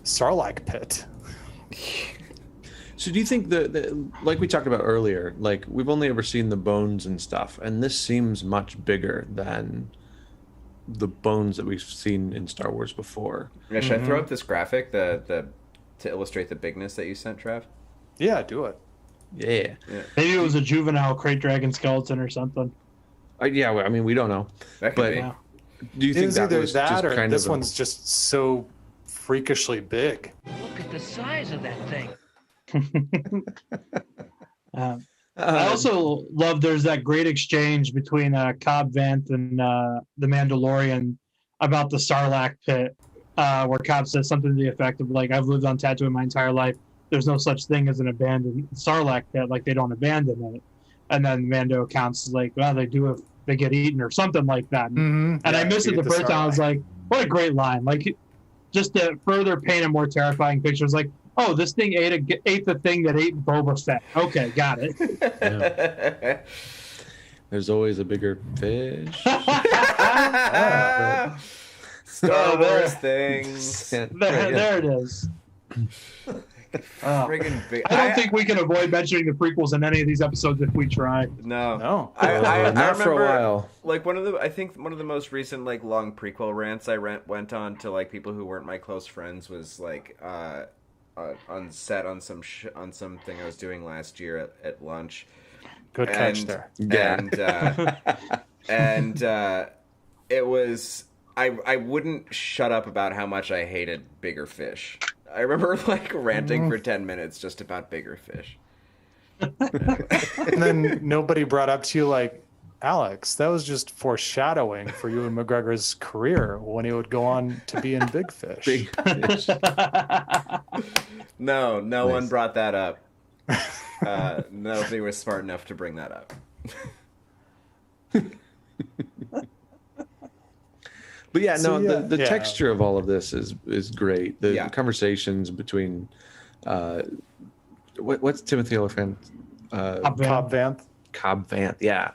Sarlacc pit. So do you think that, like we talked about earlier, like we've only ever seen the bones and stuff, and this seems much bigger than the bones that we've seen in Star Wars before? Yeah, should I throw up this graphic to illustrate the bigness that you sent, Trav? Yeah, do it. Yeah. Maybe it was a juvenile Krayt Dragon skeleton or something. Yeah, well, I mean, we don't know. That could be. Do you think that either was that just or kind this of one's just so freakishly big? Look at the size of that thing. I also love there's that great exchange between Cobb Vanth and the Mandalorian about the Sarlacc pit, where Cobb says something to the effect of like, I've lived on Tatooine my entire life. There's no such thing as an abandoned Sarlacc pit, like they don't abandon it. And then Mando accounts like, well, they do if they get eaten or something like that. And I missed it the first time. I was like, what a great line. Like, just to further paint a more terrifying picture, it's like, oh, this thing ate the thing that ate Boba Fett. Okay, got it. Yeah. There's always a bigger fish. Star Wars things. There it is. Friggin' big. I don't think we can avoid mentioning the prequels in any of these episodes if we try. No. I Not for a remember, while. like one of the most recent like long prequel rants I went on to like people who weren't my close friends was like on set on something I was doing last year at lunch. Good catch there. Yeah. And it was I wouldn't shut up about how much I hated bigger fish. I remember like ranting for 10 minutes just about bigger fish. And then nobody brought up to you like, Alex, that was just foreshadowing for you and McGregor's career when he would go on to be in Big Fish. Big Fish. No one brought that up. Nobody was smart enough to bring that up. But yeah, So, the texture of all of this is great. The conversations between what's Timothy Olyphant? Cobb Vanth. Cobb Vanth, yeah.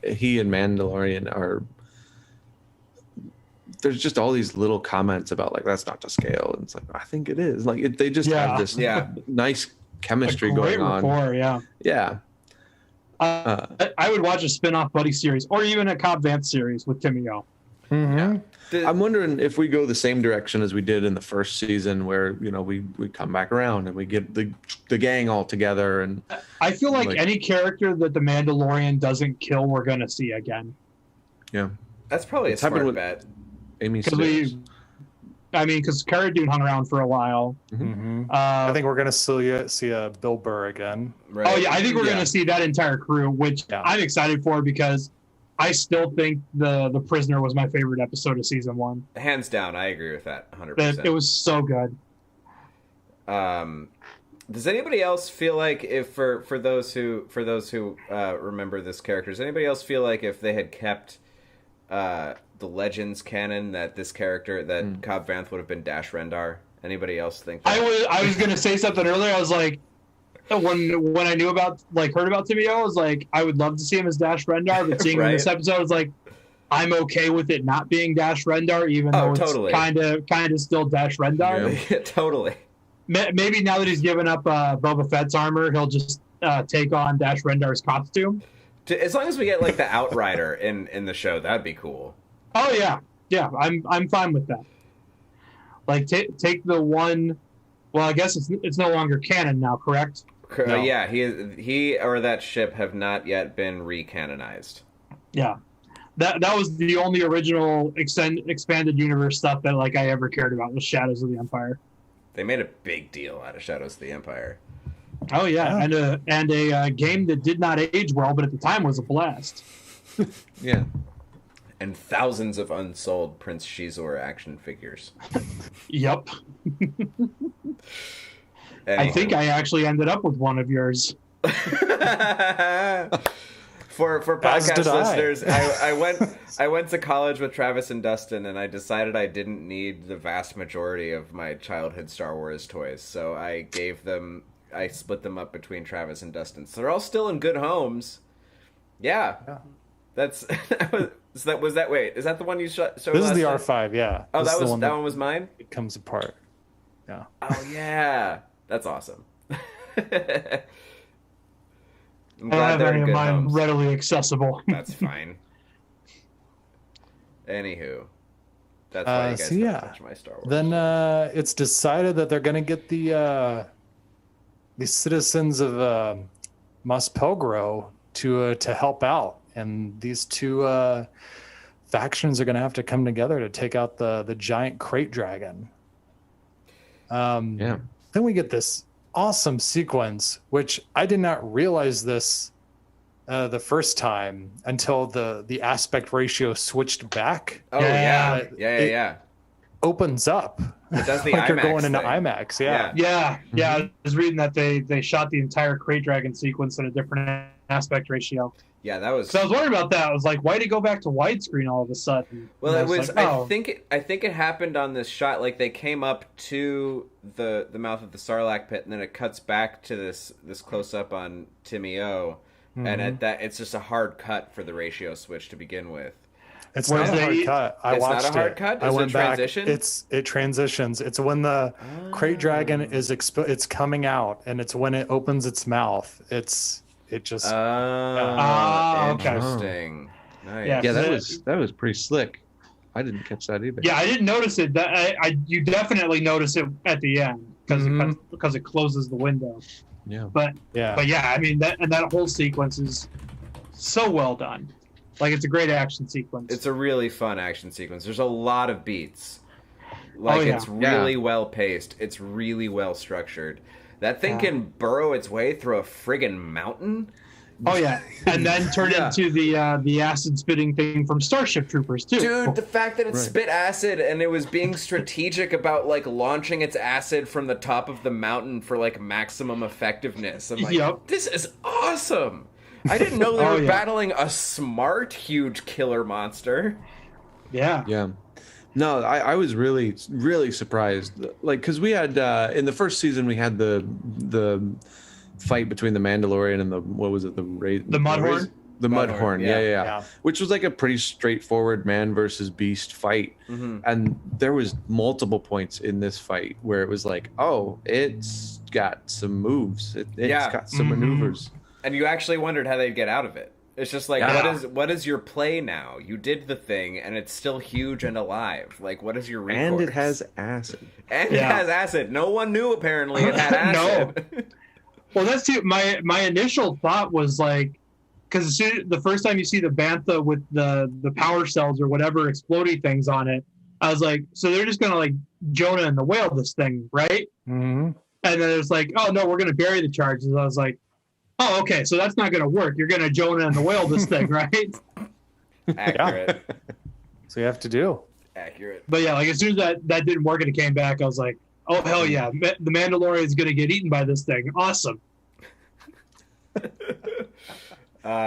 He and Mandalorian are. There's just all these little comments about like that's not to scale, and it's like I think it is. Like they just have this nice chemistry going on. Rapport, yeah. I would watch a spin-off buddy series or even a Cobb Vanth series with Timmy O. Mm-hmm. I'm wondering if we go the same direction as we did in the first season, where we come back around and we get the gang all together. And I feel like any character that the Mandalorian doesn't kill, we're gonna see again. Yeah, that's probably a smart bet. Amy because Cara Dune hung around for a while. Mm-hmm. I think we're gonna see a Bill Burr again. Right. Oh yeah, I think we're gonna see that entire crew, which I'm excited for because I still think the Prisoner was my favorite episode of season 1. Hands down, I agree with that 100%. It was so good. Does anybody else feel like if for those who remember this character, does anybody else feel like if they had kept the Legends canon that this character that Cobb Vanth would have been Dash Rendar? Anybody else think that? I was gonna say something earlier. I was like, when I knew about heard about Timmy O, I was like, I would love to see him as Dash Rendar, but seeing him in this episode, I was like, I'm okay with it not being Dash Rendar, even though it's kind of still Dash Rendar. Yeah, totally. Maybe now that he's given up Boba Fett's armor, he'll just take on Dash Rendar's costume. As long as we get like the Outrider in the show, that'd be cool. Oh yeah, I'm fine with that. Like take the one. Well, I guess it's no longer canon now, correct? No. Yeah, he or that ship have not yet been recanonized. Yeah, that was the only original expanded universe stuff that like I ever cared about was Shadows of the Empire. They made a big deal out of Shadows of the Empire. Oh yeah, and a game that did not age well, but at the time was a blast. Yeah. And thousands of unsold Prince Shizor action figures. Yep. I think I actually ended up with one of yours. For podcast listeners, I went to college with Travis and Dustin, and I decided I didn't need the vast majority of my childhood Star Wars toys, so I split them up between Travis and Dustin. So they're all still in good homes. Yeah. That's is that wait, is that the one you showed? This is the R5, yeah. Oh, that one was mine? It comes apart. Yeah. Oh yeah. That's awesome. I'm glad I don't have any of mine readily accessible. That's fine. Anywho. That's why you guys don't touch my Star Wars. Then it's decided that they're gonna get the citizens of Mos Pelgro to help out. And these two factions are going to have to come together to take out the giant Krayt Dragon. Then we get this awesome sequence, which I did not realize this the first time until the aspect ratio switched back. Oh yeah. Opens up. It does the like IMAX you're going into thing. IMAX. Yeah. I was reading that they shot the entire Krayt Dragon sequence in a different aspect ratio. Yeah, that was. So I was worried about that. I was like, why did it go back to widescreen all of a sudden? Well, it was. Like, oh. I think it happened on this shot. Like they came up to the mouth of the Sarlacc pit, and then it cuts back to this close up on Timmy O, and at that it's just a hard cut for the ratio switch to begin with. It's not a hard cut. I watched it. It's not a hard cut. I went back. Transition? It transitions. It's when the Krayt Dragon is it's coming out, and it's when it opens its mouth. It just. Interesting. Nice. Yeah, that was pretty slick. I didn't catch that either. Yeah, I didn't notice it. You definitely notice it at the end because it closes the window. Yeah. But yeah, I mean that whole sequence is so well done. Like, it's a great action sequence. It's a really fun action sequence. There's a lot of beats. Like, it's really well paced. It's really well structured. That thing can burrow its way through a friggin' mountain. Oh yeah, and then turn into the acid spitting thing from Starship Troopers too. Dude, the fact that it spit acid and it was being strategic about like launching its acid from the top of the mountain for like maximum effectiveness. I'm like, this is awesome. I didn't know they were battling a smart, huge killer monster. Yeah. Yeah. No, I was really, really surprised. Like, because we had in the first season we had the fight between the Mandalorian and the Mudhorn. The Mudhorn, yeah. Which was like a pretty straightforward man versus beast fight, and there was multiple points in this fight where it was like, oh, it's got some moves, it's got some maneuvers, and you actually wondered how they'd get out of it. It's just like, what is your play now? You did the thing, and it's still huge and alive. Like, what is your recourse? And it has acid. It has acid. No one knew, apparently, it had acid. No. Well, that's my initial thought was like, because the first time you see the bantha with the power cells or whatever explodey things on it, I was like, so they're just gonna like Jonah and the whale this thing, right? Mm-hmm. And then it's like, oh no, we're gonna bury the charges. I was like, oh okay, so that's not gonna work. You're gonna Jonah and the whale this thing, right? Accurate. So you have to do. Accurate. But yeah, like as soon as that didn't work and it came back, I was like, oh hell yeah, the Mandalorian is gonna get eaten by this thing. Awesome.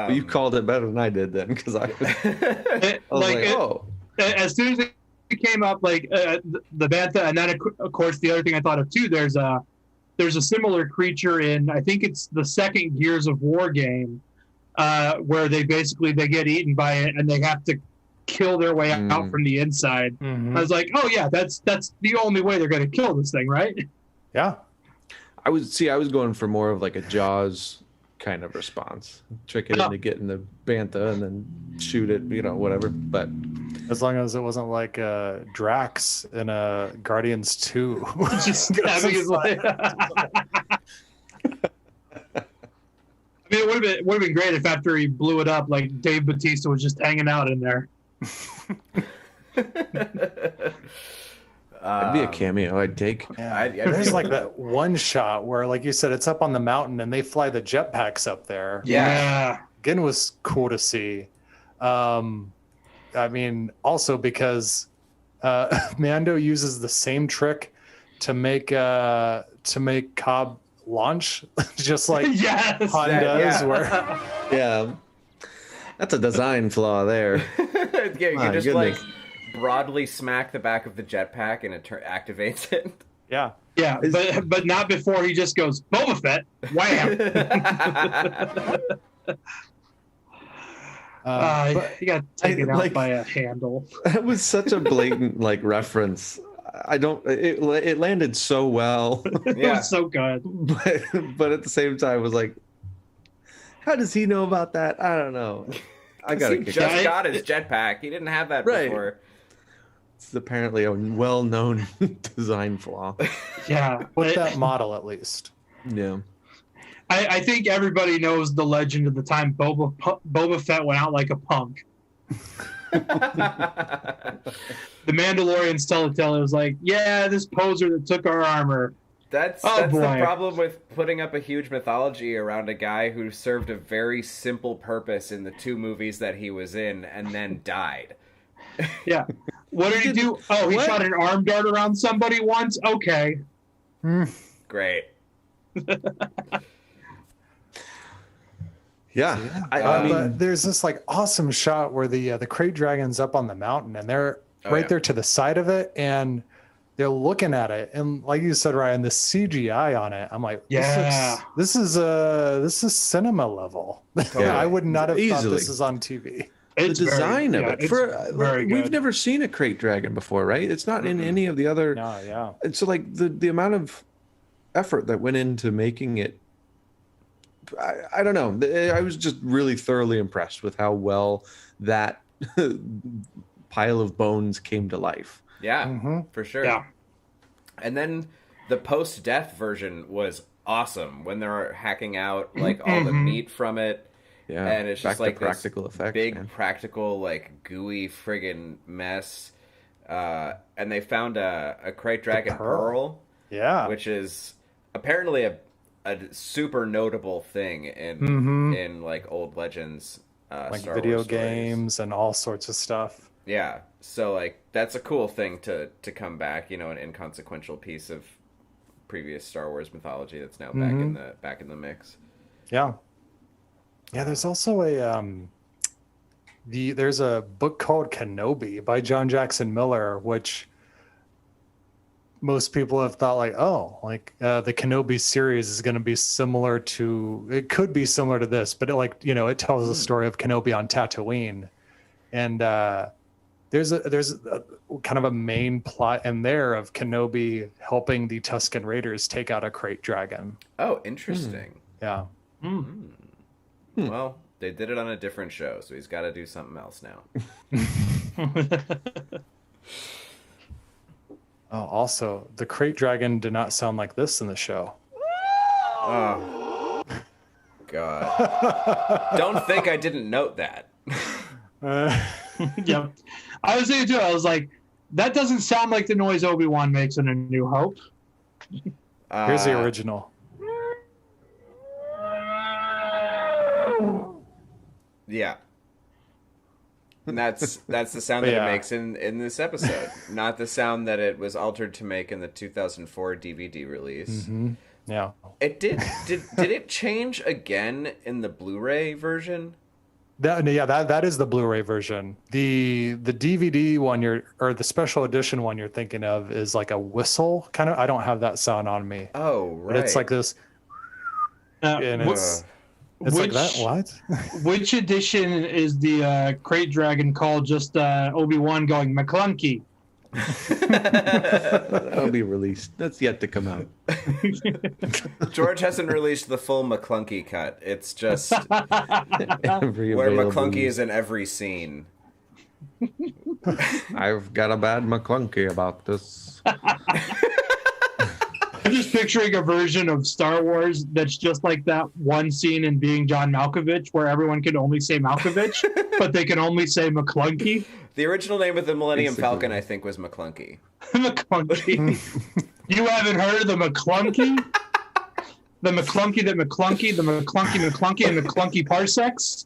You called it better than I did then, because I was like, oh. As soon as it came up, like the bantha, and then of course the other thing I thought of too. There's a similar creature in, I think it's the second Gears of War game, where they get eaten by it and they have to kill their way out from the inside. I was like, oh yeah, that's the only way they're going to kill this thing, right? Yeah. I was going for more of like a Jaws kind of response, trick it into getting the bantha and then shoot it, whatever. But as long as it wasn't like Drax in a Guardians 2. Just stabbing his leg. I mean, it would have been great if after he blew it up, like Dave Bautista was just hanging out in there. It'd be a cameo I'd take. Yeah. There's like that one shot where, like you said, it's up on the mountain and they fly the jetpacks up there. Yeah. Again, was cool to see. I mean, also because Mando uses the same trick to make Cobb launch, just like Han does. Where that's a design flaw there. You just like broadly smack the back of the jetpack and it activates it. Yeah, but not before he just goes Boba Fett. Wham! You got taken out by a handle. That was such a blatant reference. It landed so well. It was so good. But at the same time, it was like, how does he know about that? I don't know. He just got his jetpack. He didn't have that before. It's apparently a well-known design flaw. Yeah. With that model, at least. Yeah. I think everybody knows the legend of the time Boba Fett went out like a punk. The Mandalorians tell the tale. It was like, yeah, this poser that took our armor. That's the problem with putting up a huge mythology around a guy who served a very simple purpose in the 2 movies that he was in and then died. Yeah. What did he do? Oh, he shot an arm dart around somebody once? Okay. Great. Yeah. I mean, but there's this like awesome shot where the Krayt Dragon's up on the mountain and they're there to the side of it and they're looking at it, and like you said, Ryan, the CGI on it, I'm like, this is cinema level. I would not have thought this is on TV. It's the design of it. We've never seen a Krayt Dragon before, right? It's not in any of the other. No, yeah. And so, like the amount of effort that went into making it, I don't know. I was just really thoroughly impressed with how well that pile of bones came to life. Yeah, for sure. Yeah. And then the post-death version was awesome when they're hacking out like all the meat from it. Yeah, and it's just like practical effects, big man. practical like gooey friggin' mess. And they found a Krayt Dragon pearl. Yeah, which is apparently a super notable thing in like old Legends, like Star video Wars stories. games and all sorts of stuff. Yeah, so like that's a cool thing to come back. You know, an inconsequential piece of previous Star Wars mythology that's now back in the mix. Yeah, yeah. There's also there's a book called Kenobi by John Jackson Miller, which most people have thought like, the Kenobi series is going to be similar to, it could be similar to this, but it tells the story of Kenobi on Tatooine. And there's a kind of a main plot in there of Kenobi helping the Tusken Raiders take out a Krayt Dragon. Oh, interesting. Yeah. Well, they did it on a different show, so he's got to do something else now. Oh, also, the Krayt Dragon did not sound like this in the show. Oh, God. Don't think I didn't note that. Yep. I was thinking too, I was like, that doesn't sound like the noise Obi-Wan makes in A New Hope. Here's the original. Yeah. And that's the sound that it makes in this episode, not the sound that it was altered to make in the 2004 DVD release. Mm-hmm. Yeah. It did it change again in the Blu-ray version? That is the Blu-ray version. The DVD one or the special edition one you're thinking of is like a whistle kind of. I don't have that sound on me. Oh, right. But it's like this. And it's like that. What? Which edition is the Krayt Dragon called? Just Obi-Wan going McClunky? That'll be released. That's yet to come out. George hasn't released the full McClunky cut. It's just where McClunky is in every scene. I've got a bad McClunky about this. I'm just picturing a version of Star Wars that's just like that one scene in Being John Malkovich where everyone can only say Malkovich, but they can only say McClunky. The original name of the Millennium Falcon, I think, was McClunky. McClunky. You haven't heard of the McClunky? The McClunky, the McClunky, the McClunky, and the McClunky parsecs?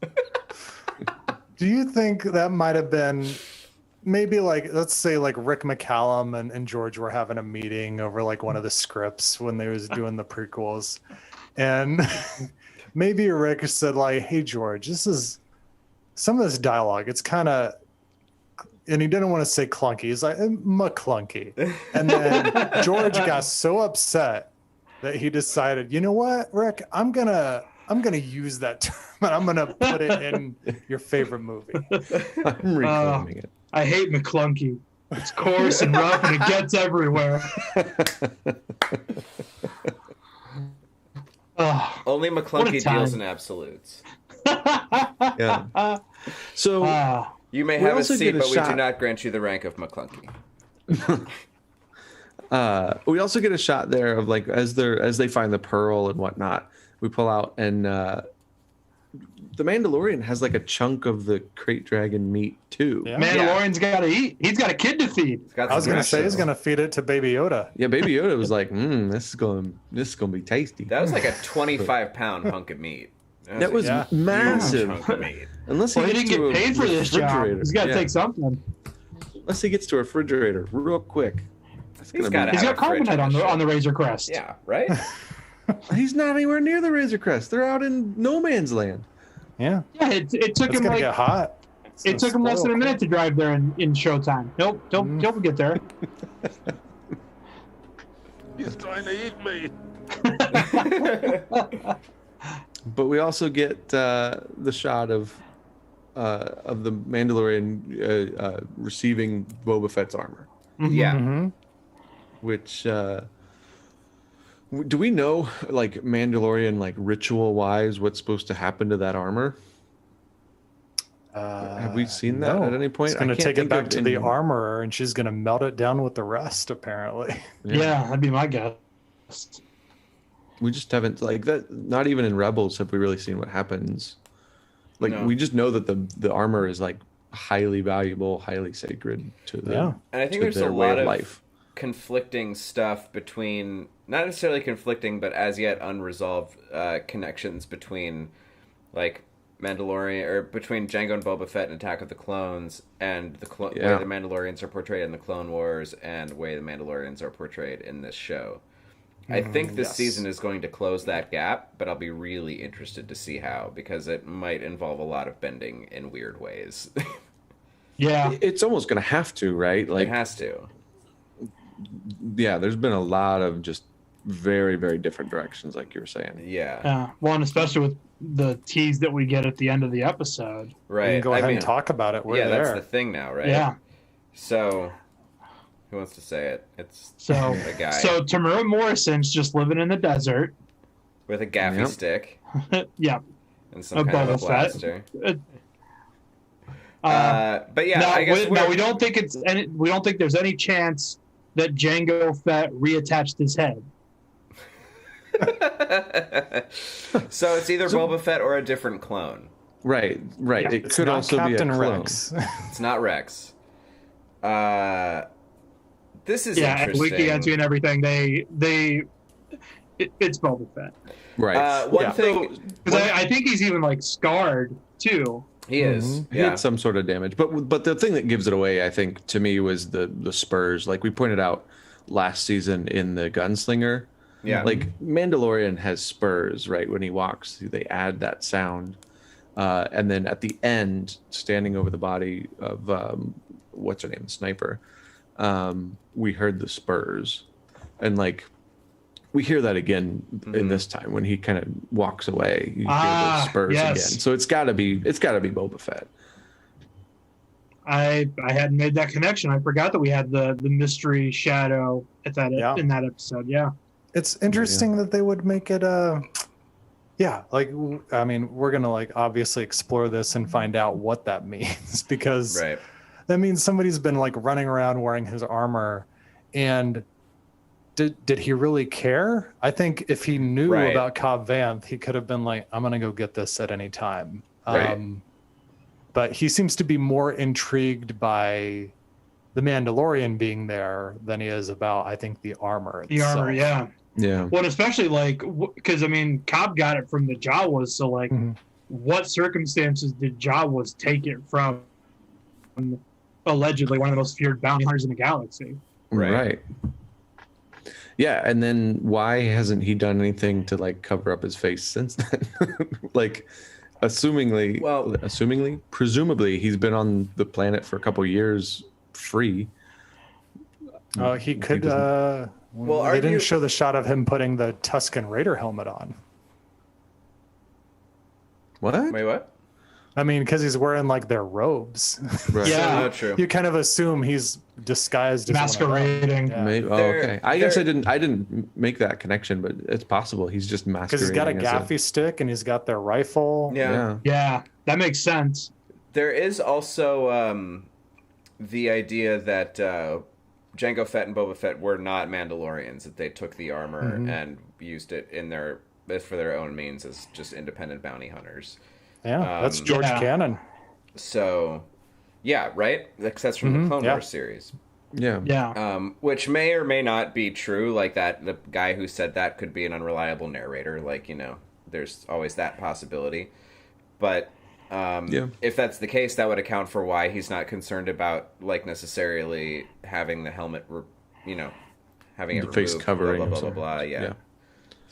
Do you think that might have been maybe like, let's say like Rick McCallum and George were having a meeting over like one of the scripts when they was doing the prequels, and maybe Rick said like, hey George, this is some of this dialogue, it's kind of, and he didn't want to say clunky, he's like McClunky, and then George got so upset that he decided, you know what, Rick, I'm gonna use that term and I'm gonna put it in your favorite movie. I'm reclaiming it. I hate McClunky. It's coarse and rough and it gets everywhere. Only McClunky deals in absolutes. Yeah. So you may have a seat, but we do not grant you the rank of McClunky. We also get a shot there of like as they find the pearl and whatnot. We pull out and the Mandalorian has like a chunk of the Krayt Dragon meat too. Yeah. Mandalorian's got to eat. He's got a kid to feed. I was gonna say he's gonna feed it to Baby Yoda. Yeah, Baby Yoda was like, this is gonna be tasty. That was like a 25-pound hunk of meat. That was massive. Chunk of meat. Unless he didn't get paid for this job. He's got to take something. Unless he gets to a refrigerator real quick. He's got carbonite on the Razor Crest. Yeah, right? He's not anywhere near the Razor Crest. They're out in no man's land. Yeah. Yeah, it took him like get hot. It took him less than a minute to drive there in showtime. Nope, don't get there. He's trying to eat me. But we also get the shot of the Mandalorian receiving Boba Fett's armor. Yeah. Mm-hmm. Which do we know, like Mandalorian, like ritual wise, what's supposed to happen to that armor? Have we seen that at any point? It's going to take it back to the armorer, and she's going to melt it down with the rest, apparently. Yeah, that'd be my guess. We just haven't like that. Not even in Rebels have we really seen what happens. Like No. we just know that the armor is like highly valuable, highly sacred to the And I think to there's a their way lot of of life. conflicting stuff between, not necessarily conflicting, but as yet unresolved connections between, like, Mandalorian, or between Jango and Boba Fett and Attack of the Clones, and the way the Mandalorians are portrayed in the Clone Wars, and the way the Mandalorians are portrayed in this show. I think this season is going to close that gap, but I'll be really interested to see how, because it might involve a lot of bending in weird ways. Yeah. It's almost going to have to, right? Like it has to. Yeah, there's been a lot of just very, very different directions, like you were saying. Yeah. Well, and especially with the tease that we get at the end of the episode. Right. We can go ahead and talk about it. We're there. That's the thing now, right? Yeah. So, who wants to say it? It's So a guy. So Tamura Morrison's just living in the desert with a gaffy stick. Yeah. And some kind of a blaster. But yeah, now, I guess we don't think we don't think there's any chance that Jango Fett reattached his head. So it's either Boba Fett or a different clone. Right. Yeah, It could also Captain be a clone. Rex. It's not Rex. This is and interesting. Wiki and everything. It's Boba Fett. Right. One thing, because I think he's even like scarred too. He is. He had some sort of damage, but the thing that gives it away, I think, to me, was the spurs. Like we pointed out last season in the Gunslinger. Yeah. Like Mandalorian has spurs, right? When he walks, they add that sound, and then at the end, standing over the body of what's her name, the sniper, we heard the spurs, and like we hear that again in this time when he kind of walks away. You hear the spurs again. So it's got to be Boba Fett. I hadn't made that connection. I forgot that we had the mystery shadow at that in that episode. Yeah. It's interesting that they would make it like, I mean, we're gonna like obviously explore this and find out what that means, because that means somebody's been like running around wearing his armor, and did he really care? I think if he knew about Cobb Vanth, he could have been like, I'm gonna go get this at any time. But he seems to be more intrigued by the Mandalorian being there than he is about, I think, the armor itself. The armor, yeah. Yeah. Well, especially like, because I mean, Cobb got it from the Jawas, so like, what circumstances did Jawas take it from? Allegedly, one of the most feared bounty hunters in the galaxy. Right. Yeah, and then why hasn't he done anything to like cover up his face since then? Like, presumably, he's been on the planet for a couple years free. He could. They didn't show the shot of him putting the Tusken Raider helmet on. What? Wait, what? I mean, because he's wearing like their robes. Right. Yeah, not true. You kind of assume he's disguised as masquerading. Yeah. Maybe, okay. I guess I didn't make that connection, but it's possible he's just masquerading. Because he's got a gaffy stick and he's got their rifle. Yeah, that makes sense. There is also the idea that Jango Fett and Boba Fett were not Mandalorians, that they took the armor and used it for their own means as just independent bounty hunters. Yeah, that's George Cannon. So, yeah, right? That's from the Clone Wars series. Yeah. Which may or may not be true. Like that, the guy who said that could be an unreliable narrator. Like, there's always that possibility. But if that's the case, that would account for why he's not concerned about like necessarily having the helmet, having it the face removed, covering, blah blah blah. Yeah.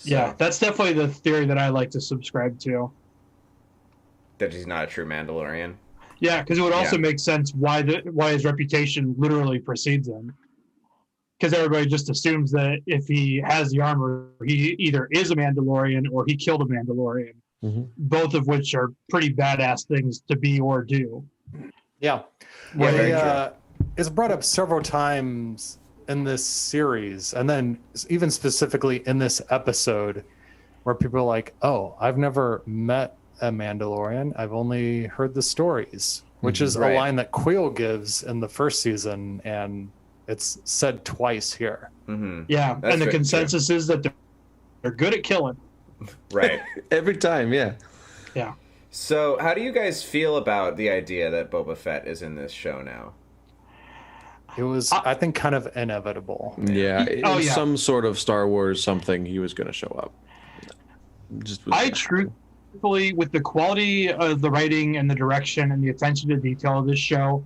Yeah, that's definitely the theory that I like to subscribe to. That he's not a true Mandalorian. Yeah, because it would also make sense why his reputation literally precedes him. Because everybody just assumes that if he has the armor, he either is a Mandalorian or he killed a Mandalorian. Both of which are pretty badass things to be or do. Yeah. It's brought up several times in this series, and then even specifically in this episode, where people are like, oh, I've never met a Mandalorian. I've only heard the stories, which is a line that Quill gives in the first season, and It's said twice here. Yeah, and the consensus is that they're good at killing. Right. Every time, yeah. Yeah. So, how do you guys feel about the idea that Boba Fett is in this show now? It was, I think, kind of inevitable. Yeah, some sort of Star Wars something, he was going to show up. Truthfully, with the quality of the writing and the direction and the attention to detail of this show,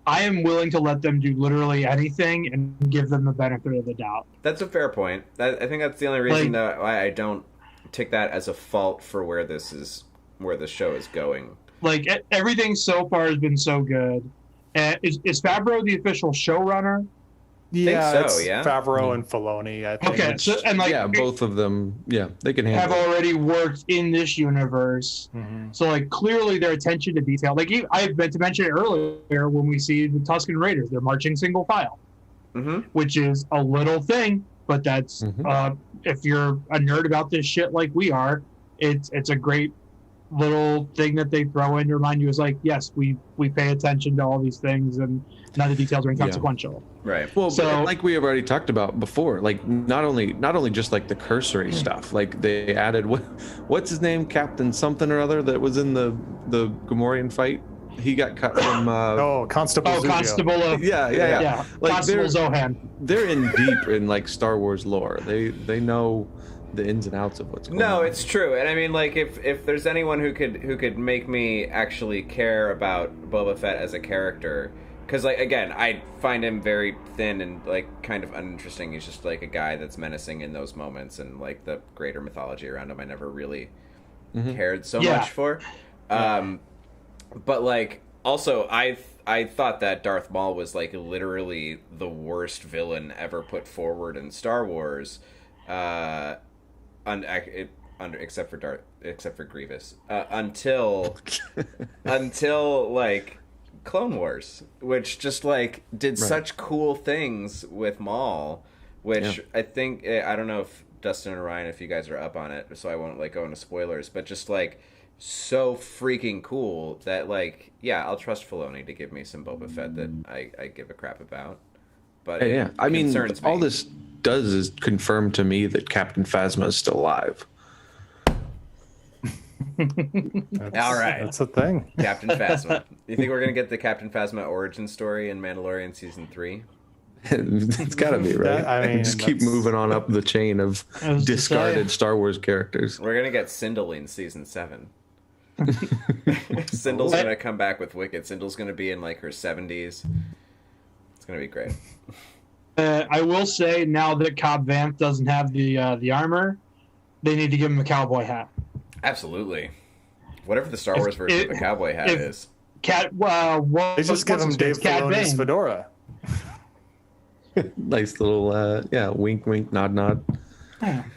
I am willing to let them do literally anything and give them the benefit of the doubt. That's a fair point. I think that's the only reason why I don't take that as a fault for where the show is going. Like, everything so far has been so good. Is Favreau the official showrunner? Yeah, I think so, it's yeah. Favreau and Filoni, I think. Okay, so, and both of them, they can handle have already worked in this universe. So, clearly their attention to detail. I meant to mention it earlier when we see the Tusken Raiders, they're marching single file, which is a little thing, but that's if you're a nerd about this shit like we are, it's a great little thing that they throw in to remind you is yes, we pay attention to all these things and none of the details are inconsequential. Right. Well, so like we have already talked about before, not only just the cursory stuff, they added what's his name, Captain something or other that was in the Gamorrean fight. He got cut from Constable Zuvio. Constable yeah. Constable Zohan. They're in deep in Star Wars lore. They know the ins and outs of what's going on. No, it's true. And I mean, if there's anyone who could make me actually care about Boba Fett as a character, because again, I find him very thin and kind of uninteresting. He's just a guy that's menacing in those moments, and the greater mythology around him I never really cared so much for. But also I thought that Darth Maul was literally the worst villain ever put forward in Star Wars. Except for Grievous, until Clone Wars, which just did such cool things with Maul, which I think I don't know if Dustin and Ryan, if you guys are up on it, so I won't go into spoilers, but just so freaking cool that I'll trust Filoni to give me some Boba Fett that I give a crap about. But I mean, all this does is confirm to me that Captain Phasma is still alive. All right, that's a thing. Captain Phasma. You think we're gonna get the Captain Phasma origin story in Mandalorian season 3? It's gotta be, right? I mean, just keep moving on up the chain of discarded Star Wars characters. We're gonna get Sindel in season 7. Sindel's gonna come back with Wicked. Sindel's gonna be in her 70s. It's gonna be great. I will say now that Cobb Vanth doesn't have the armor, they need to give him a cowboy hat. Absolutely. Whatever the Star Wars version of a cowboy hat is. They just give him Dave Filoni's fedora. Nice little, wink, wink, nod, nod.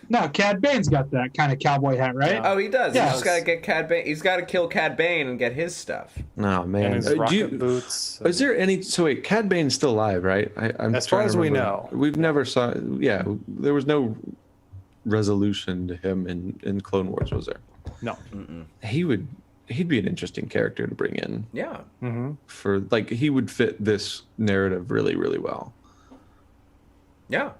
No, Cad Bane's got that kind of cowboy hat, right? Oh, he does. Yeah. He's just got to get Cad Bane. He's got to kill Cad Bane and get his stuff. Oh, man. And his rocket boots. Is there any... So, wait, Cad Bane's still alive, right? As far as we know. We've never saw... Yeah, there was no resolution to him in Clone Wars, was there? No. He'd be an interesting character to bring in. Yeah. For, he would fit this narrative really, really well. Yeah.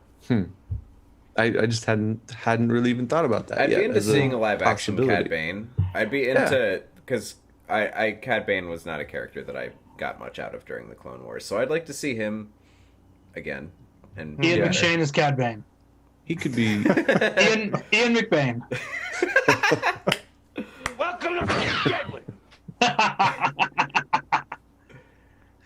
I just hadn't really even thought about that. I'd be into seeing a live action Cad Bane. I'd be into, because Cad Bane was not a character that I got much out of during the Clone Wars, so I'd like to see him again. And Ian McShane is Cad Bane. He could be Ian McBain. Welcome to Deadly.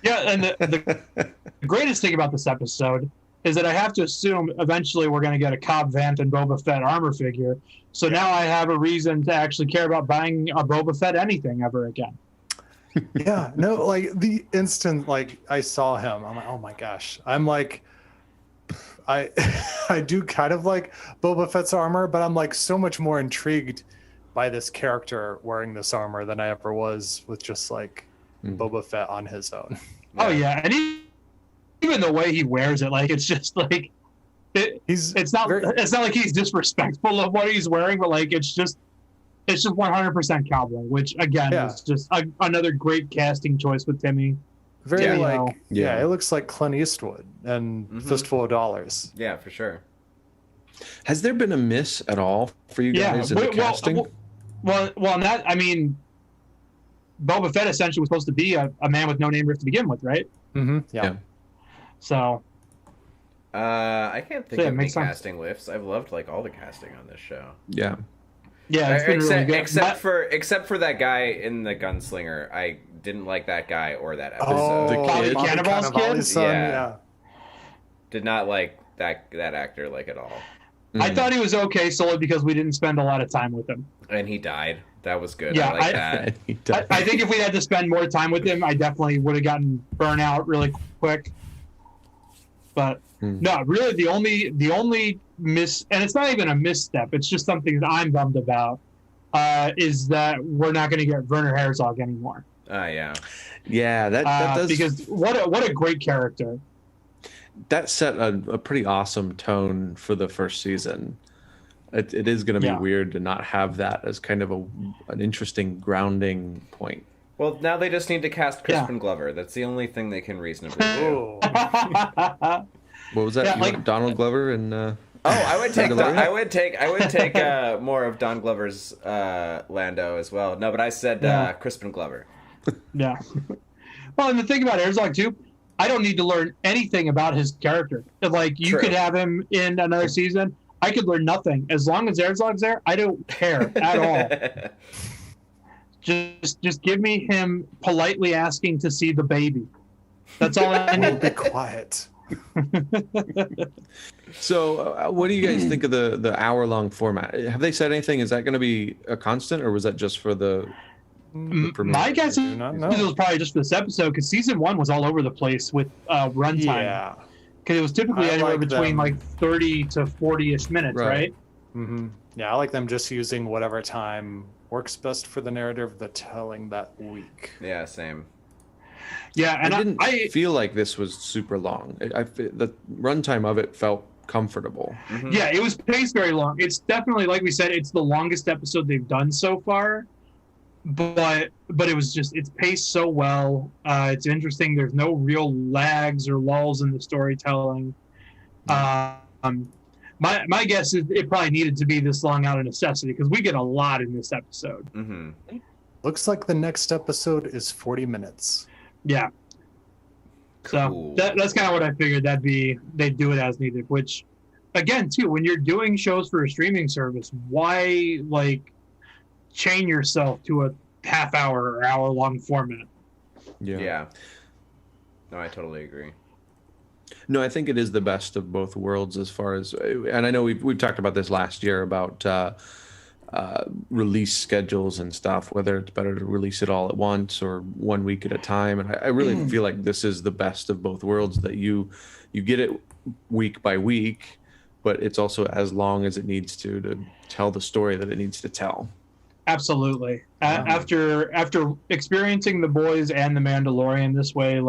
Yeah, and the greatest thing about this episode is that I have to assume eventually we're going to get a Cobb Vanth and Boba Fett armor figure. So now I have a reason to actually care about buying a Boba Fett anything ever again. Yeah, no, the instant I saw him, I'm like, oh my gosh. I'm I do kind of like Boba Fett's armor, but I'm so much more intrigued by this character wearing this armor than I ever was with just Boba Fett on his own. Yeah. Oh yeah, and even the way he wears it, it's just it's not like he's disrespectful of what he's wearing, but it's just 100% cowboy, which again is just another great casting choice with Timmy. Very Yeah. like Yeah. it looks like Clint Eastwood and Fistful of Dollars. Yeah, for sure. Has there been a miss at all for you Yeah, guys in the casting? Well, and that, I mean, Boba Fett essentially was supposed to be a man with no name to begin with, right? Yeah. So I can't think Yeah, of any makes sense. casting whiffs. I've loved like all the casting on this show. Yeah. yeah, it's been really good. Except for that guy in the Gunslinger, I didn't like that guy or that episode. Oh, The kid? Bobby Cannavale's Cannavale's kid? son, Yeah. yeah. Did not like that actor like at all. I thought he was okay solely because we didn't spend a lot of time with him. And he died. That was good. Yeah, I like that. He does. I think if we had to spend more time with him, I definitely would have gotten burnt out really quick. But no, really, the only miss, and it's not even a misstep. It's just something that I'm bummed about. Is that we're not going to get Werner Herzog anymore? Yeah. Yeah, that does, because what a great character. that set a pretty awesome tone for the first season. It is going to be weird to not have that as kind of an interesting grounding point. Well, now they just need to cast Crispin Glover. That's the only thing they can reasonably do. What was that? Yeah, You like- want Donald Glover and I would take Mandalorian? I would take more of Don Glover's Lando as well. No, but I said Crispin Glover. Yeah. Well, and the thing about Herzog too, I don't need to learn anything about his character. Like you True. could have him in another season. I could learn nothing as long as Herzog's there. I don't care at all. Just give me him politely asking to see the baby. That's all I need. Be quiet. So, what do you guys think of the hour-long format? Have they said anything? Is that going to be a constant, or was that just for the premiere? My guess is do not know. it was probably just for this episode because season 1 was all over the place with runtime. Yeah. Because it was typically I anywhere like between them. like 30 to 40-ish minutes, right? Mm-hmm. Yeah, I like them just using whatever time works best for the narrative, the telling that week. Yeah, same. Yeah, and I didn't feel like this was super long. The runtime of it felt comfortable. Yeah, it was paced very long. It's definitely, like we said, it's the longest episode they've done so far. But it was just, it's paced so well. It's interesting. There's no real lags or lulls in the storytelling. My guess is it probably needed to be this long out of necessity because we get a lot in this episode. Mm-hmm. Looks like the next episode is 40 minutes. Yeah. Cool. So that's kind of what I figured they'd do it as needed, which again, too, when you're doing shows for a streaming service, why chain yourself to a half hour or hour long format? Yeah. No, I totally agree. No, I think it is the best of both worlds as far as, and I know we've talked about this last year about release schedules and stuff, whether it's better to release it all at once or 1 week at a time. And I really feel like this is the best of both worlds, that you get it week by week, but it's also as long as it needs to tell the story that it needs to tell. Absolutely. After experiencing The Boys and The Mandalorian this way,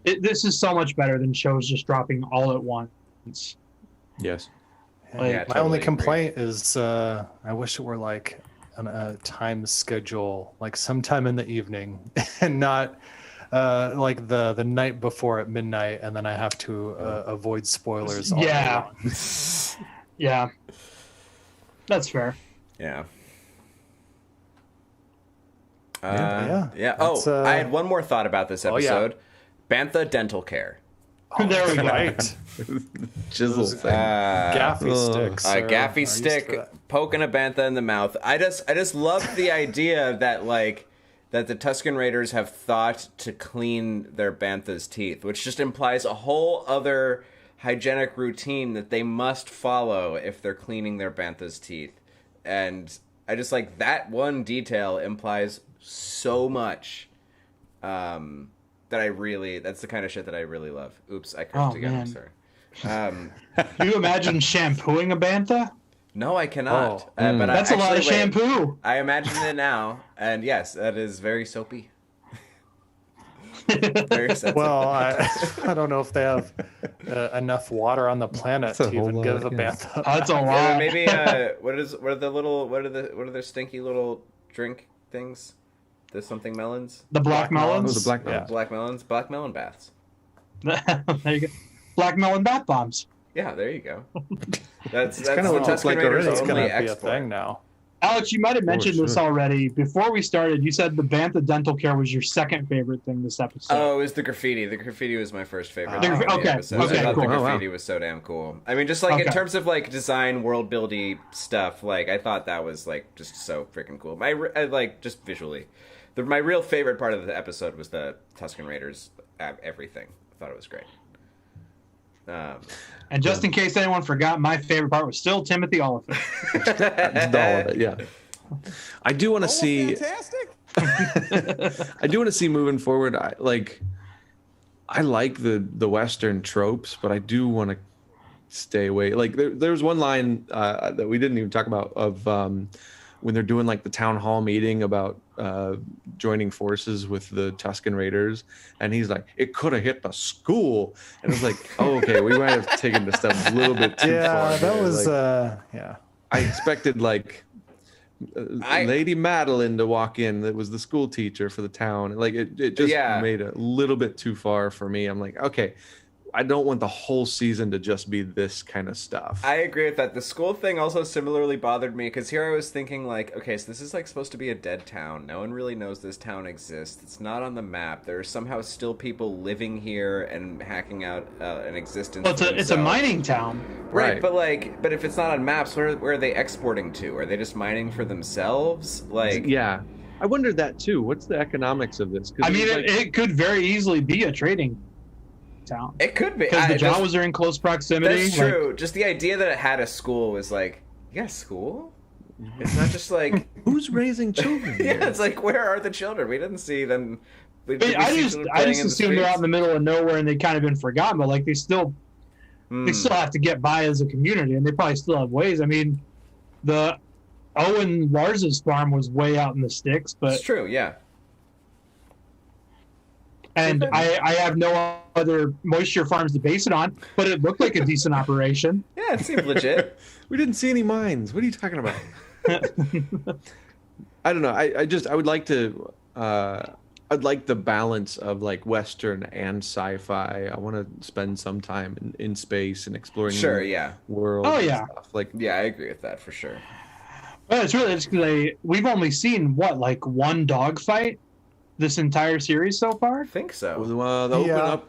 this is so much better than shows just dropping all at once. Yes. My only complaint is I wish it were like on a time schedule, like sometime in the evening and not like the night before at midnight, and then I have to avoid spoilers all day long. Yeah. That's fair. Yeah. Yeah. Oh, I had one more thought about this episode. Bantha Dental Care. There we go. Right. Chisel thing. Gaffy sticks. A are gaffy used for stick that. poking a bantha in the mouth. I just love the idea that that the Tusken Raiders have thought to clean their bantha's teeth, which just implies a whole other hygienic routine that they must follow if they're cleaning their bantha's teeth. And I just like that one detail implies so much. That's the kind of shit that I really love. Oops, I cursed again. Man. I'm sorry. Can you imagine shampooing a bantha? No, I cannot. Oh. But That's a lot of shampoo. I imagine it now, and yes, that is very soapy. Very sensitive. Well, I don't know if they have enough water on the planet That's a to even whole give lot, a yeah. bantha. That's a Yeah, lot. maybe what are their stinky little drink things? the something melons. The black melons. Oh, the black melons. Black melons. Black melon baths. There you go. Black melon bath bombs. Yeah, there you go. That's kind of the what it's Tusken like Raiders already. It's only gonna be a export. thing now. Alex, you might have mentioned this sure. already. Before we started, you said the Bantha Dental Care was your second favorite thing this episode. Oh, it was the graffiti. The graffiti was my first favorite. The- thing of the okay, episode. okay, I thought cool. the Oh, wow. graffiti was so damn cool. I mean, just like in Okay. terms of like design, world building stuff, like I thought that was like just so freaking cool. I like just visually. My real favorite part of the episode was the Tusken Raiders. Everything. I thought it was great. And just in case anyone forgot, my favorite part was still Timothy Oliphant. Just all of it, yeah. I do want to see. Fantastic. I do want to see moving forward. I like the Western tropes, but I do want to stay away. Like there was one line that we didn't even talk about of when they're doing like the town hall meeting about joining forces with the Tusken Raiders, and he's like, "It could have hit the school," and it's like, "Oh, okay, we might have taken the step a little bit too far." Yeah, that here. was Like, yeah. I expected like Lady Madeline to walk in. That was the school teacher for the town. Like it just made a little bit too far for me. I'm like, okay, I don't want the whole season to just be this kind of stuff. I agree with that. The school thing also similarly bothered me because here I was thinking like, okay, so this is like supposed to be a dead town. No one really knows this town exists. It's not on the map. There are somehow still people living here and hacking out an existence. Well, for it's a themselves. mining town. Right, but if it's not on maps, where are they exporting to? Are they just mining for themselves? Like, yeah, I wondered that too. What's the economics of this? 'Cause I mean, it's like- it could very easily be a trading town. it could be Because the just- Jawas are in close proximity. That's true. Just the idea that it had a school was like, you got a school? It's not just like who's raising children? yeah. here? It's like, where are the children? We didn't see them. I just assumed they're out in the middle of nowhere and they've kind of been forgotten, but like they still have to get by as a community, and they probably still have ways. I mean, the Owen Lars's farm was way out in the sticks, but It's true, yeah. and I have no other moisture farms to base it on, but it looked like a decent operation. Yeah, it seemed legit. We didn't see any mines. What are you talking about? I don't know. I would like to. I'd like the balance of like Western and sci-fi. I want to spend some time in space and exploring Sure, new yeah. worlds. Oh, and yeah. stuff. Like Yeah, I agree with that for sure. Well, it's really because we've only seen like one dogfight this entire series so far. I think so.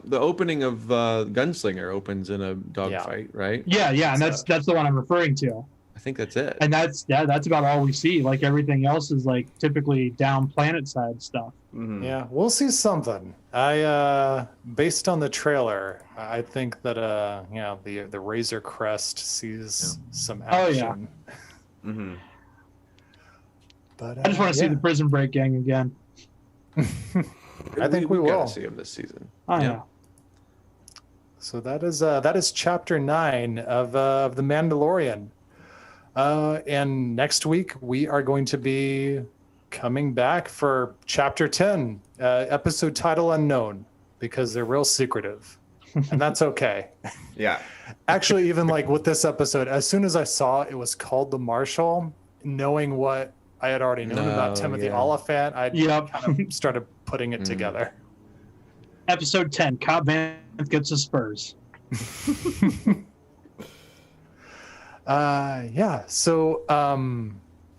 the opening of Gunslinger opens in a dogfight, right? Yeah, and that's the one I'm referring to. I think that's it. And that's about all we see. Like everything else is like typically down planet side stuff. Mm-hmm. Yeah, we'll see something. I based on the trailer, I think that the Razor Crest sees some action. Oh, yeah. Mm-hmm. But I just want to see the Prison Break gang again. I think we gotta will see him this season. Oh yeah. So that is chapter 9 of the Mandalorian. And next week we are going to be coming back for chapter 10, episode title unknown, because they're real secretive, and that's okay. Yeah. Actually, even like with this episode, as soon as I saw it was called The Marshal, knowing what I had already known about Timothy Oliphant, I kind of started putting it together. Episode 10, Cobb Vanth gets the Spurs. So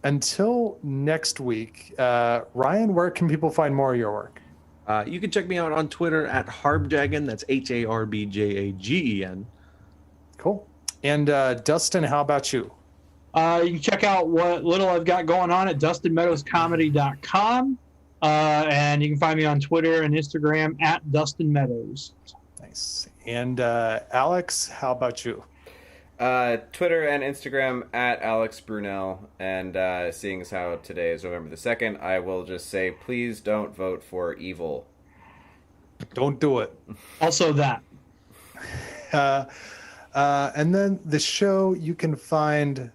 until next week, Ryan, where can people find more of your work? You can check me out on Twitter at Harbjagen. That's HARBJAGEN. Cool. And Dustin, how about you? You can check out what little I've got going on at DustinMeadowsComedy.com. And you can find me on Twitter and Instagram at Dustin Meadows. Nice. And Alex, how about you? Twitter and Instagram at Alex Brunel. And seeing as how today is November the 2nd, I will just say, please don't vote for evil. Don't do it. Also that. And then the show you can find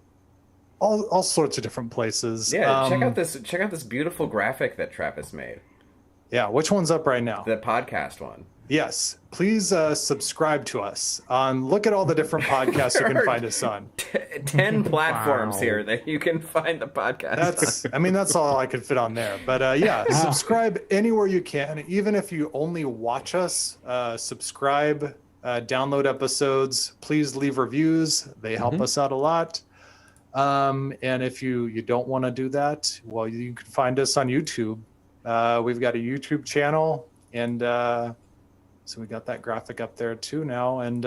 all sorts of different places. Yeah, check out this beautiful graphic that Travis made. Yeah, which one's up right now? The podcast one. Yes, please subscribe to us. Look at all the different podcasts you can find us on. 10 platforms here that you can find the podcast. That's all I could fit on there. But yeah, subscribe anywhere you can. Even if you only watch us, subscribe, download episodes. Please leave reviews. They help us out a lot. And if you don't want to do that, well, you can find us on YouTube. We've got a YouTube channel, and so we got that graphic up there too now. And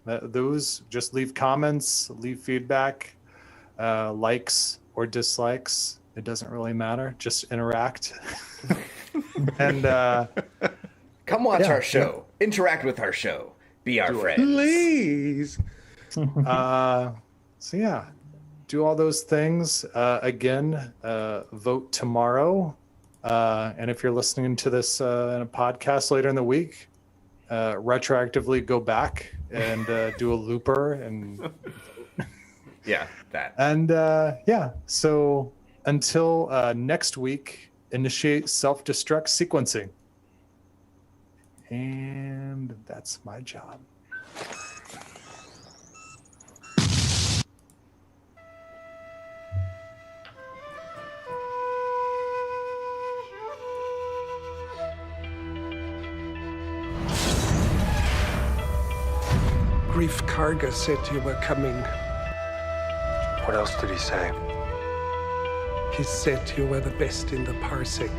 those, just leave comments, leave feedback, likes or dislikes. It doesn't really matter. Just interact. And come watch our show. Interact with our show. Be our friend. Please. So yeah, do all those things. Again, vote tomorrow. And if you're listening to this in a podcast later in the week, retroactively go back and do a looper and yeah, that. And so until next week, initiate self-destruct sequencing. And that's my job. Grief Karga said you were coming. What else did he say? He said you were the best in the parsec.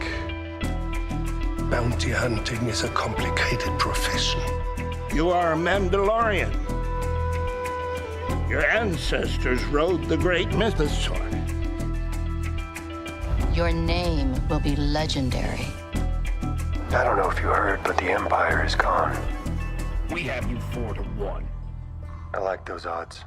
Bounty hunting is a complicated profession. You are a Mandalorian. Your ancestors rode the great mythosaur. Your name will be legendary. I don't know if you heard, but the Empire is gone. We have you 4-1. I like those odds.